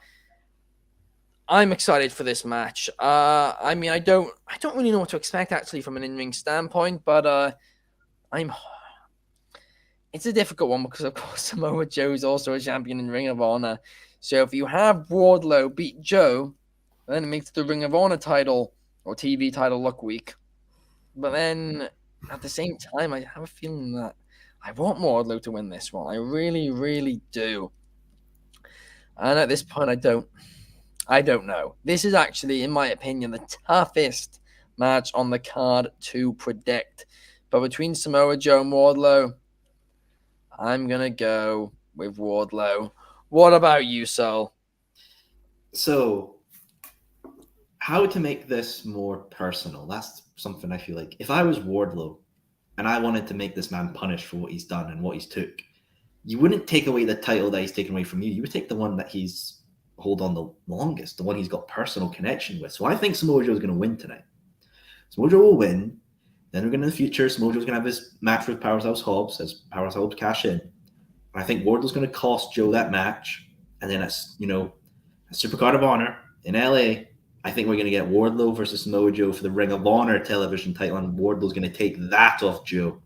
I'm excited for this match. I don't really know what to expect actually from an in-ring standpoint, but it's a difficult one because of course Samoa Joe is also a champion in Ring of Honor. So if you have Wardlow beat Joe, then it makes the Ring of Honor title or TV title look weak. But then at the same time, I have a feeling that I want Wardlow to win this one. I really, really do. And at this point, I don't know. This is actually, in my opinion, the toughest match on the card to predict. But between Samoa Joe and Wardlow, I'm going to go with Wardlow. What about you, Sol? So, how to make this more personal? That's something I feel like. If I was Wardlow and I wanted to make this man punished for what he's done and what he's took, you wouldn't take away the title that he's taken away from you. You would take the one that he's hold on the longest, the one he's got personal connection with. So I think Samoa Joe is going to win tonight. Samoa Joe will win. Then we're going to, in the future, Samoa Joe's going to have his match with Powerhouse Hobbs as Powerhouse Hobbs cash in. And I think Wardlow's going to cost Joe that match. And then it's, a Supercard of Honor in LA. I think we're going to get Wardlow versus Samoa Joe for the Ring of Honor television title, and Wardlow's going to take that off Joe.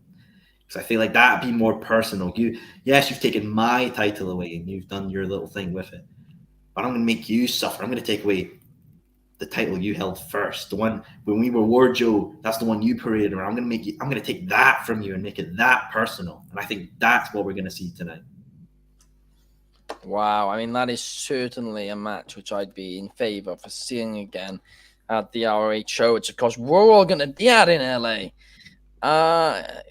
Because I feel like that'd be more personal. You've taken my title away and you've done your little thing with it. But I'm going to make you suffer. I'm going to take away the title you held first. The one when we were War Joe, that's the one you paraded around. I'm going to take that from you and make it that personal. And I think that's what we're going to see tonight. Wow. I mean, that is certainly a match which I'd be in favor for seeing again at the ROH show, which of course we're all going to be at in LA.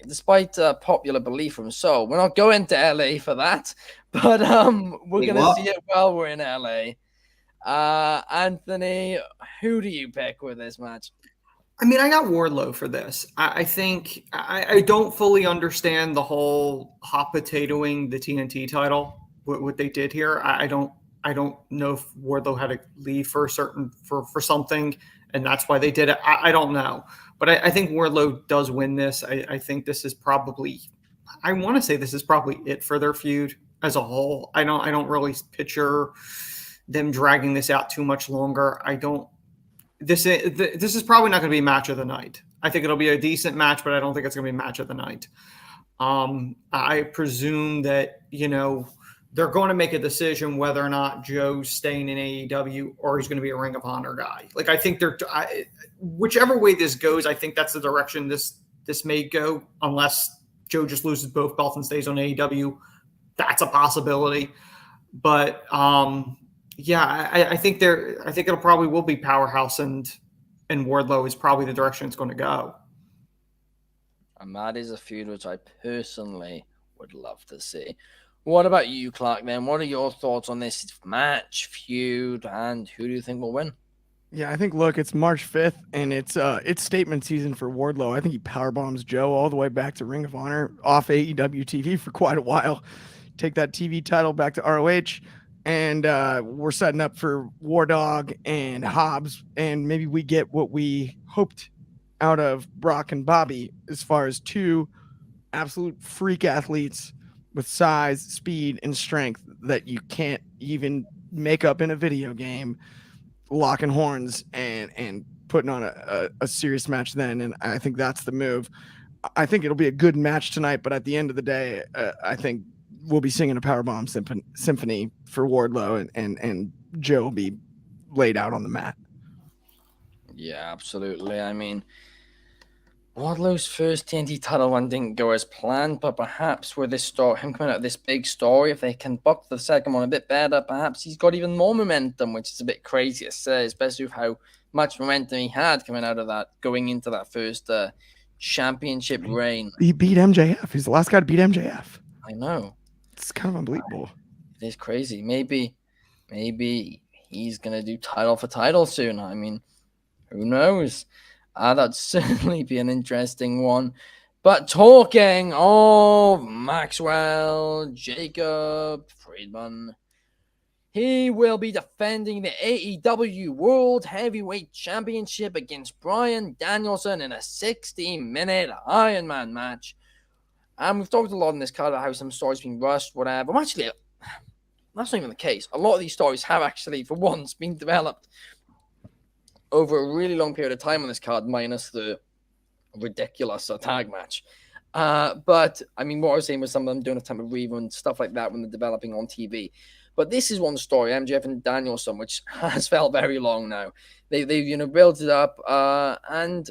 Despite popular belief from Sol, we're not going to LA for that, but we're gonna see it while we're in LA. Anthony, who do you pick with this match? I mean, I got Wardlow for this. I think I don't fully understand the whole hot potatoing the TNT title, what they did here. I don't know if Wardlow had to leave for something, and that's why they did it. I don't know. But I think Wardlow does win this. I think this is probably, I want to say this is probably it for their feud as a whole. I don't really picture them dragging this out too much longer. This is probably not going to be match of the night. I think it'll be a decent match, but I don't think it's going to be match of the night. I presume that, they're going to make a decision whether or not Joe's staying in AEW or he's going to be a Ring of Honor guy. Like, I think whichever way this goes, I think that's the direction this may go, unless Joe just loses both belts and stays on AEW. That's a possibility. But I think it'll probably will be Powerhouse and Wardlow is probably the direction it's going to go. And that is a feud which I personally would love to see. What about you, Clark, then? What are your thoughts on this match, feud, and who do you think will win? Yeah, I think, look, it's March 5th, and it's statement season for Wardlow. I think he powerbombs Joe all the way back to Ring of Honor off AEW TV for quite a while. Take that TV title back to ROH, and we're setting up for War Dog and Hobbs, and maybe we get what we hoped out of Brock and Bobby as far as two absolute freak athletes with size, speed, and strength that you can't even make up in a video game, locking horns and putting on a serious match then. And I think that's the move. I think it'll be a good match tonight, but at the end of the day, I think we'll be singing a Powerbomb symphony for Wardlow, and Joe will be laid out on the mat. Yeah, absolutely. I mean, Wardlow's first TNT title run didn't go as planned, but perhaps with this story, him coming out of this big story, if they can book the second one a bit better, perhaps he's got even more momentum, which is a bit crazy to say, especially with how much momentum he had coming out of that, going into that first championship reign. He beat MJF. He's the last guy to beat MJF. I know. It's kind of unbelievable. It is crazy. Maybe he's gonna do title for title soon. I mean, who knows? That'd certainly be an interesting one. But talking of Maxwell Jacob Friedman, he will be defending the AEW World Heavyweight Championship against Bryan Danielson in a 60-minute Iron Man match. And we've talked a lot in this card about how some stories being rushed, whatever. Well, actually, that's not even the case. A lot of these stories have actually, for once, been developed over a really long period of time on this card, minus the ridiculous tag match. But, I mean, what I was saying was some of them don't have time to rerun, stuff like that when they're developing on TV. But this is one story, MJF and Danielson, which has felt very long now. They've built it up, and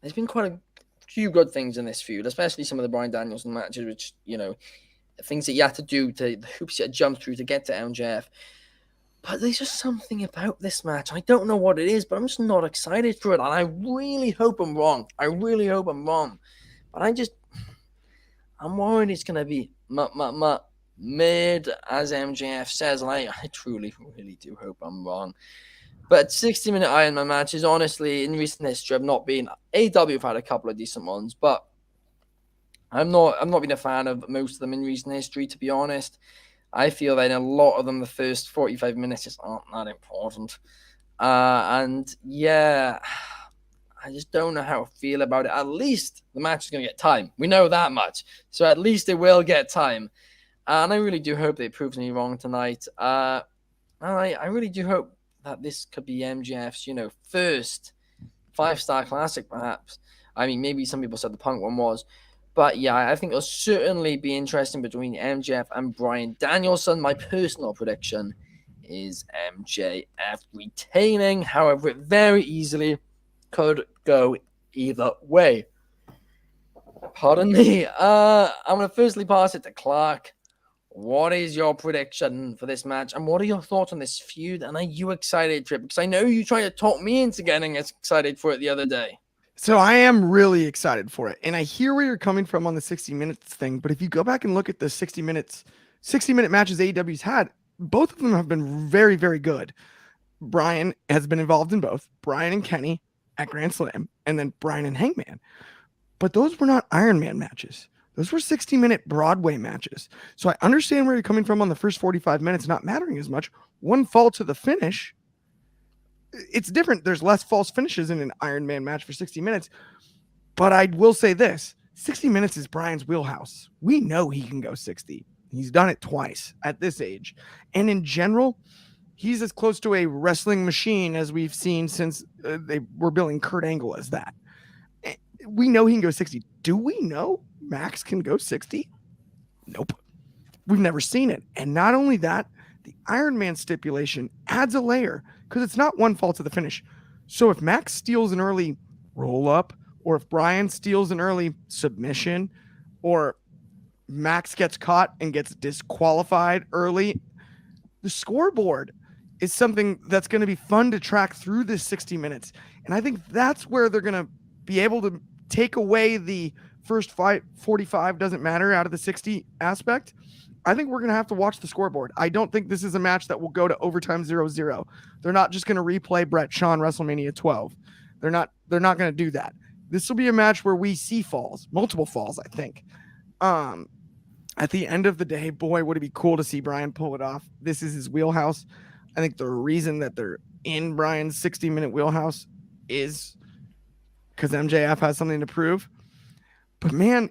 there's been quite a few good things in this feud, especially some of the Bryan Danielson matches, which, things that you had to do, the hoops you had to jump through to get to MJF. But there's just something about this match. I don't know what it is, but I'm just not excited for it. And I really hope I'm wrong. But I'm worried it's going to be mid, as MJF says. And I truly, really do hope I'm wrong. But 60-minute Iron Man matches, honestly, in recent history, I've not been. AEW have had a couple of decent ones, but I'm not been a fan of most of them in recent history, to be honest. I feel that in a lot of them, the first 45 minutes just aren't that important. And yeah, I just don't know how I feel about it. At least the match is going to get time. We know that much. So at least it will get time. And I really do hope they prove me wrong tonight. I really do hope that this could be MJF's, first 5-star classic, perhaps. I mean, maybe some people said the Punk one was. But yeah, I think it'll certainly be interesting between MJF and Bryan Danielson. My personal prediction is MJF retaining. However, it very easily could go either way. Pardon me. I'm going to firstly pass it to Clark. What is your prediction for this match? And what are your thoughts on this feud? And are you excited, Trip? Because I know you tried to talk me into getting excited for it the other day. So I am really excited for it. And I hear where you're coming from on the 60 minutes thing. But if you go back and look at the 60-minute matches AEW's had, both of them have been very, very good. Bryan has been involved in both. Bryan and Kenny at Grand Slam, and then Bryan and Hangman. But those were not Iron Man matches. Those were 60-minute Broadway matches. So I understand where you're coming from on the first 45 minutes not mattering as much. One fall to the finish. It's different. There's less false finishes in an Iron Man match for 60 minutes. But I will say this. 60 minutes is Bryan's wheelhouse. We know he can go 60. He's done it twice at this age. And in general, he's as close to a wrestling machine as we've seen since they were billing Kurt Angle as that. We know he can go 60. Do we know Max can go 60? Nope. We've never seen it. And not only that, the Iron Man stipulation adds a layer because it's not one fall to the finish. So if Max steals an early roll up, or if Bryan steals an early submission, or Max gets caught and gets disqualified early, the scoreboard is something that's going to be fun to track through this 60 minutes. And I think that's where they're going to be able to take away the first 45 doesn't matter out of the 60 aspect. I think we're going to have to watch the scoreboard. I don't think this is a match that will go to overtime 0-0. They're not just going to replay Brett Shawn WrestleMania 12. They're not going to do that. This will be a match where we see falls, multiple falls, I think. At the end of the day, boy, would it be cool to see Bryan pull it off. This is his wheelhouse. I think the reason that they're in Bryan's 60-minute wheelhouse is because MJF has something to prove. But man,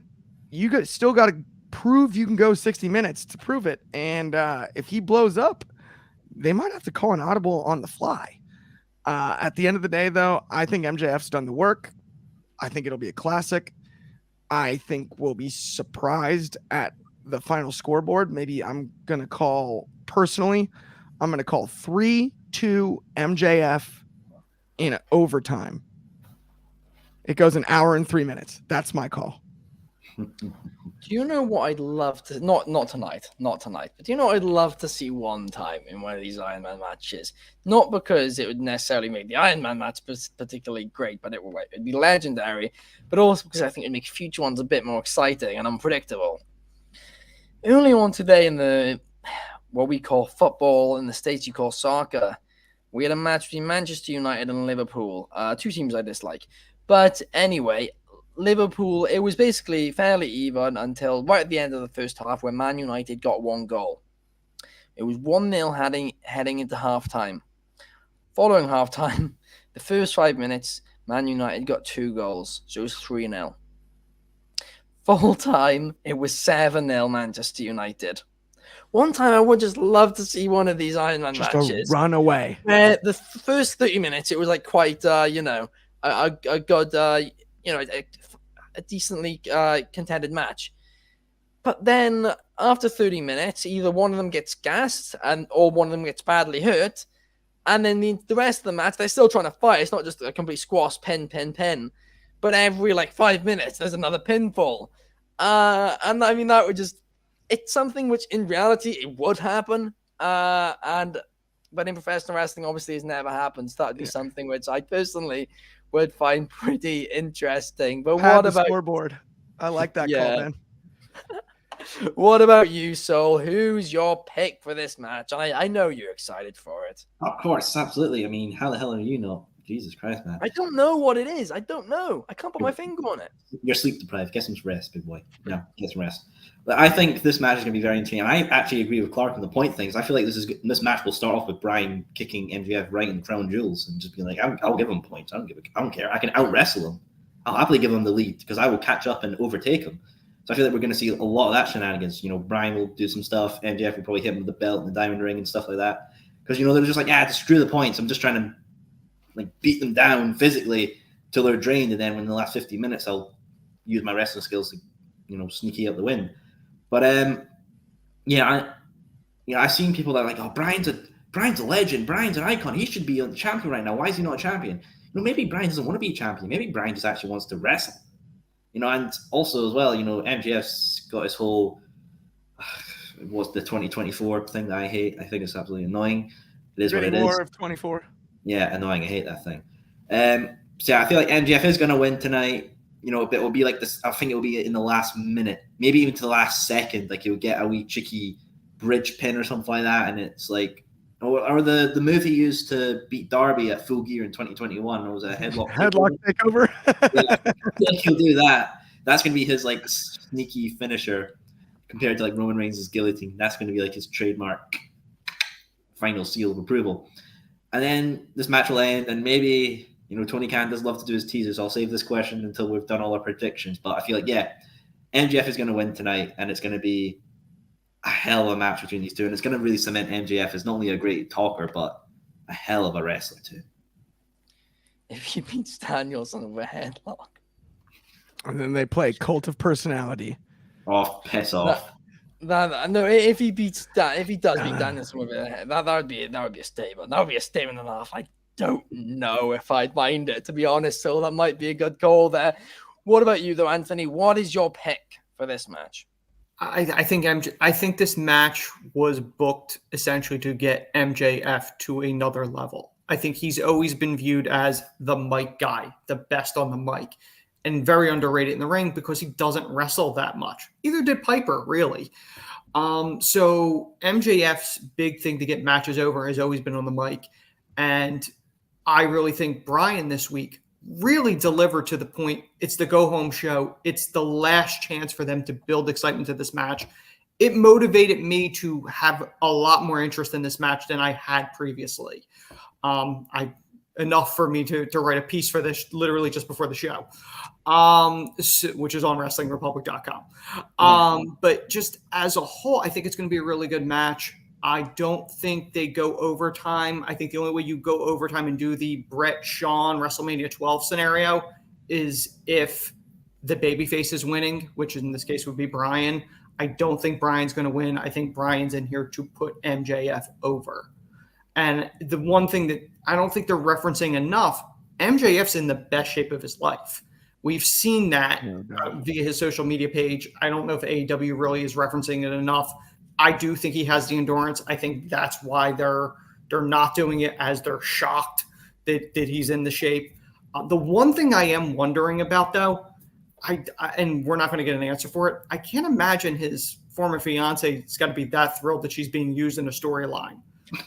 you still got to prove you can go 60 minutes to prove it. And if he blows up, they might have to call an audible on the fly. At the end of the day, though, I think MJF's done the work. I think it'll be a classic. I think we'll be surprised at the final scoreboard. Maybe I'm going to call 3-2 MJF in overtime. It goes an hour and 3 minutes. That's my call. Do you know what I'd love to not tonight, but do you know what I'd love to see one time in one of these Iron Man matches? Not because it would necessarily make the Iron Man match particularly great, but it'd be legendary, but also because I think it'd make future ones a bit more exciting and unpredictable. Early on today in the what we call football, in the States you call soccer, we had a match between Manchester United and Liverpool, two teams I dislike. But anyway, Liverpool, it was basically fairly even until right at the end of the first half where Man United got one goal. It was 1-0 heading into halftime. Following halftime, the first 5 minutes, Man United got 2 goals, so it was 3-0. Full time, it was 7-0 Manchester United. One time I would just love to see one of these Iron Man matches. Just a runaway. The first 30 minutes, it was like quite, a good, a decently contended match. But then after 30 minutes, either one of them gets gassed or one of them gets badly hurt. And then the rest of the match, they're still trying to fight. It's not just a complete squash, pin. But every 5 minutes, there's another pinfall. And I mean, that would just, it's something which in reality, it would happen. But in professional wrestling, obviously, it's never happened. So that would be something which I personally would find pretty interesting. But what about scoreboard? I like that call, man. What about you, Soul? Who's your pick for this match? I know you're excited for it. Of course, absolutely. I mean, how the hell are you not? Jesus Christ, man. I don't know what it is. I don't know. I can't put my finger on it. You're sleep deprived. Get some rest, big boy. Yeah, get some rest. But I think this match is going to be very interesting. And I actually agree with Clark on the point things. I feel like this match will start off with Bryan kicking MJF right in the crown jewels and just be like, I'll give him points. I don't care. I can out wrestle him. I'll happily give him the lead because I will catch up and overtake him. So I feel like we're going to see a lot of that shenanigans. Bryan will do some stuff. MJF will probably hit him with the belt and the diamond ring and stuff like that. Because, they're just like, to screw the points. I'm just trying to beat them down physically till they're drained. And then in the last 50 minutes, I'll use my wrestling skills to, sneaky out the win. But, I've seen people that are like, oh, Bryan's a legend. Bryan's an icon. He should be a champion right now. Why is he not a champion? Maybe Bryan doesn't want to be a champion. Maybe Bryan just actually wants to wrestle. And also as well, MJF's got his whole, what's the 2024 thing that I hate. I think it's absolutely annoying. It is what it is. War of 24. Yeah, annoying. I hate that thing. So I feel like MJF is going to win tonight. But it will be like this. I think it will be in the last minute, maybe even to the last second. Like he'll get a wee cheeky bridge pin or something like that, and it's like, or the move he used to beat Darby at Full Gear in 2021 was a headlock takeover. Yeah, I think he'll do that. That's going to be his sneaky finisher compared to Roman Reigns' guillotine. That's going to be his trademark final seal of approval. And then this match will end, and maybe. Tony Khan does love to do his teasers. I'll save this question until we've done all our predictions. But I feel like, MJF is going to win tonight, and it's going to be a hell of a match between these two. And it's going to really cement MJF as not only a great talker, but a hell of a wrestler too. If he beats Danielson with a headlock. And then they play Cult of Personality. Oh, piss off. No, if he does beat Danielson with a head, that would be a statement. That would be a statement and a half. I don't know if I'd mind it, to be honest. So that might be a good call there. What about you, though, Anthony? What is your pick for this match? I think this match was booked essentially to get MJF to another level. I think he's always been viewed as the mic guy, the best on the mic, and very underrated in the ring because he doesn't wrestle that much. Either did Piper, really. So MJF's big thing to get matches over has always been on the mic. And I really think Bryan this week really delivered to the point. It's the go-home show. It's the last chance for them to build excitement to this match. It motivated me to have a lot more interest in this match than I had previously. Enough for me to write a piece for this literally just before the show, which is on WrestlingRepublic.com. But just as a whole, I think it's going to be a really good match. I don't think they go overtime. I think the only way you go overtime and do the Brett Shawn WrestleMania 12 scenario is if the babyface is winning, which in this case would be Bryan. I don't think Bryan's going to win. I think Bryan's in here to put MJF over. And the one thing that I don't think they're referencing enough, MJF's in the best shape of his life. We've seen that via his social media page. I don't know if AEW really is referencing it enough. I do think he has the endurance. I think that's why they're not doing it, as they're shocked that he's in the shape. The one thing I am wondering about, though, and we're not going to get an answer for it, I can't imagine his former fiance has got to be that thrilled that she's being used in a storyline,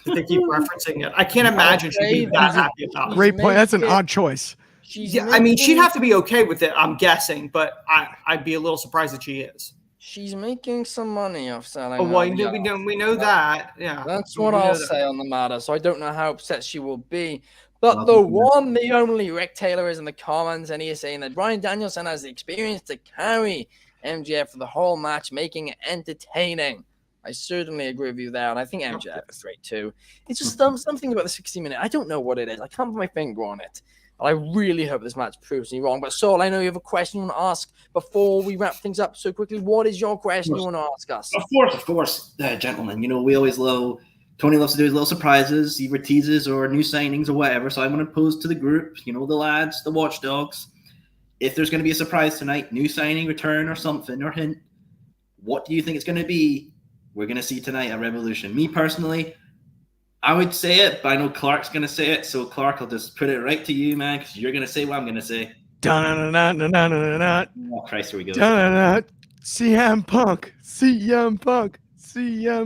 that they keep referencing it. I can't imagine she'd be that happy about it. Great point. That's an odd choice. Yeah, I mean, she'd have to be okay with it, I'm guessing, but I'd be a little surprised that she is. She's making some money off selling. Oh, well, we know that. Yeah, that's what I'll say on the matter. So I don't know how upset she will be. But the only Rick Taylor is in the comments, and he is saying that Bryan Danielson has the experience to carry MJF for the whole match, making it entertaining. I certainly agree with you there, and I think MJF is great too. It's just something about the 60-minute. I don't know what it is. I can't put my finger on it. I really hope this match proves me wrong. But Saul, I know you have a question you want to ask before we wrap things up so quickly. What is your question you want to ask us? Of course, gentlemen. You know, we always Tony loves to do his little surprises, either teases or new signings or whatever. So I'm going to pose to the group, the lads, the watchdogs. If there's going to be a surprise tonight, new signing, return, or something, or hint, what do you think it's going to be? We're going to see tonight at Revolution. Me personally, I would say it, but I know Clark's going to say it. So, Clark, I'll just put it right to you, man, because you're going to say what I'm going to say. Oh, Christ, here we go. CM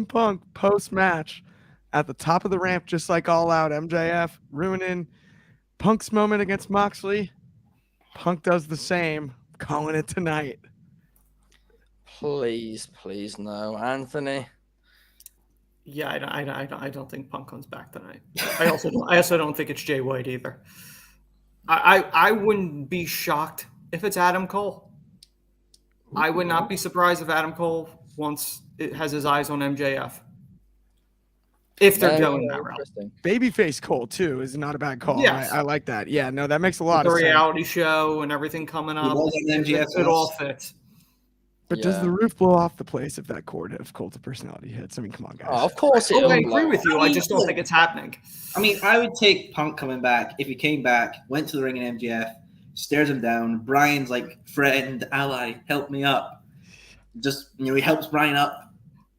Punk post-match at the top of the ramp, just like All Out. MJF ruining Punk's moment against Moxley. Punk does the same. Calling it tonight. Please no. Anthony? Yeah, I don't think Punk comes back tonight. I also don't think it's Jay White either. I wouldn't be shocked if it's Adam Cole. I would not be surprised if Adam Cole once it has his eyes on MJF. If they're going that route. Babyface Cole too is not a bad call. Yes. I like that. Yeah, no, that makes a lot of sense. The reality show and everything coming up. It all fits. But does the roof blow off the place if that cord of Cult of Personality hits? I mean, come on, guys. Oh, of course. I agree with you. I just don't think it's happening. I mean, I would take Punk coming back. If he came back, went to the ring and MJF, stares him down. Brian's like, friend, ally, help me up. Just, he helps Brian up.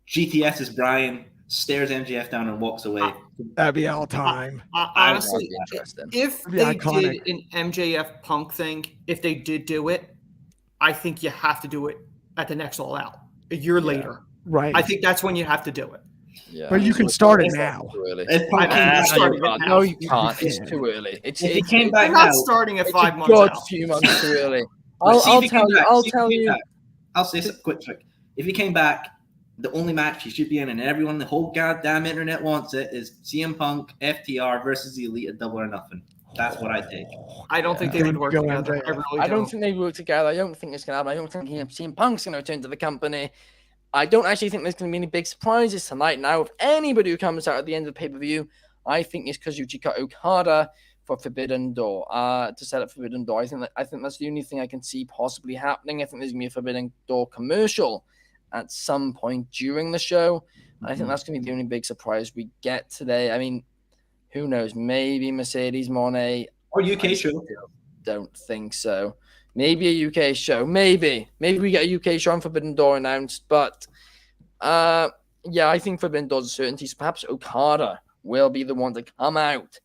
GTS is Brian, stares MJF down and walks away. That'd be all time. Honestly, if they did an MJF Punk thing, if they did do it, I think you have to do it at the next All Out, a year later. Right. I think that's when you have to do it. Yeah. But you can start it now. No, you can't. It's too early. If he came back now, not starting at 5 months out. Few months too early. I'll tell you. I'll say something quick. If he came back, the only match he should be in, and everyone, the whole goddamn internet wants it, is CM Punk, FTR versus the Elite at Double or Nothing. That's what I take. I don't think they would work together. I don't think they work together. I don't think it's going to happen. I don't think CM Punk's going to return to the company. I don't actually think there's going to be any big surprises tonight. Now, if anybody who comes out at the end of the pay-per-view, I think it's Kazuchika Okada for Forbidden Door, to set up Forbidden Door. I think that's the only thing I can see possibly happening. I think there's going to be a Forbidden Door commercial at some point during the show. I think that's going to be the only big surprise we get today. I mean, who knows? Maybe Mercedes Moné or UK show. Don't think so. Maybe a UK show. Maybe we get a UK show on Forbidden Door announced. But I think Forbidden Door's a certainty. So perhaps Okada will be the one to come out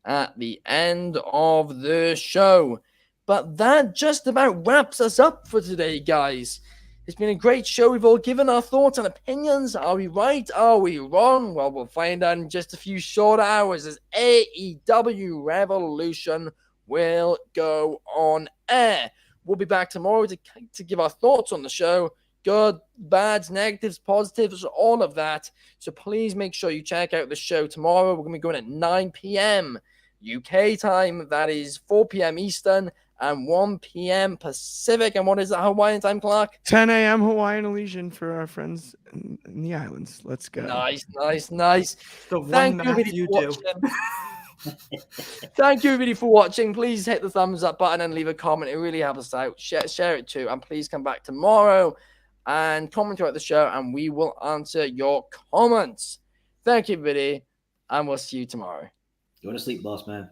at the end of the show. But that just about wraps us up for today, guys. It's been a great show. We've all given our thoughts and opinions. Are we right? Are we wrong? Well, we'll find out in just a few short hours as AEW Revolution will go on air. We'll be back tomorrow to give our thoughts on the show. Good, bads, negatives, positives, all of that. So please make sure you check out the show tomorrow. We're going to be going at 9 p.m. UK time. That is 4 p.m. Eastern. and 1 p.m. Pacific. And what is that Hawaiian time, Clark? 10 a.m. Hawaiian Elysian for our friends in the islands. Let's go. Nice. The one Thank you, math everybody, you for do. watching. Thank you, everybody, for watching. Please hit the thumbs up button and leave a comment. It really helps us out. Share it too. And please come back tomorrow and comment throughout the show, and we will answer your comments. Thank you, everybody, and we'll see you tomorrow. Go to sleep, boss man.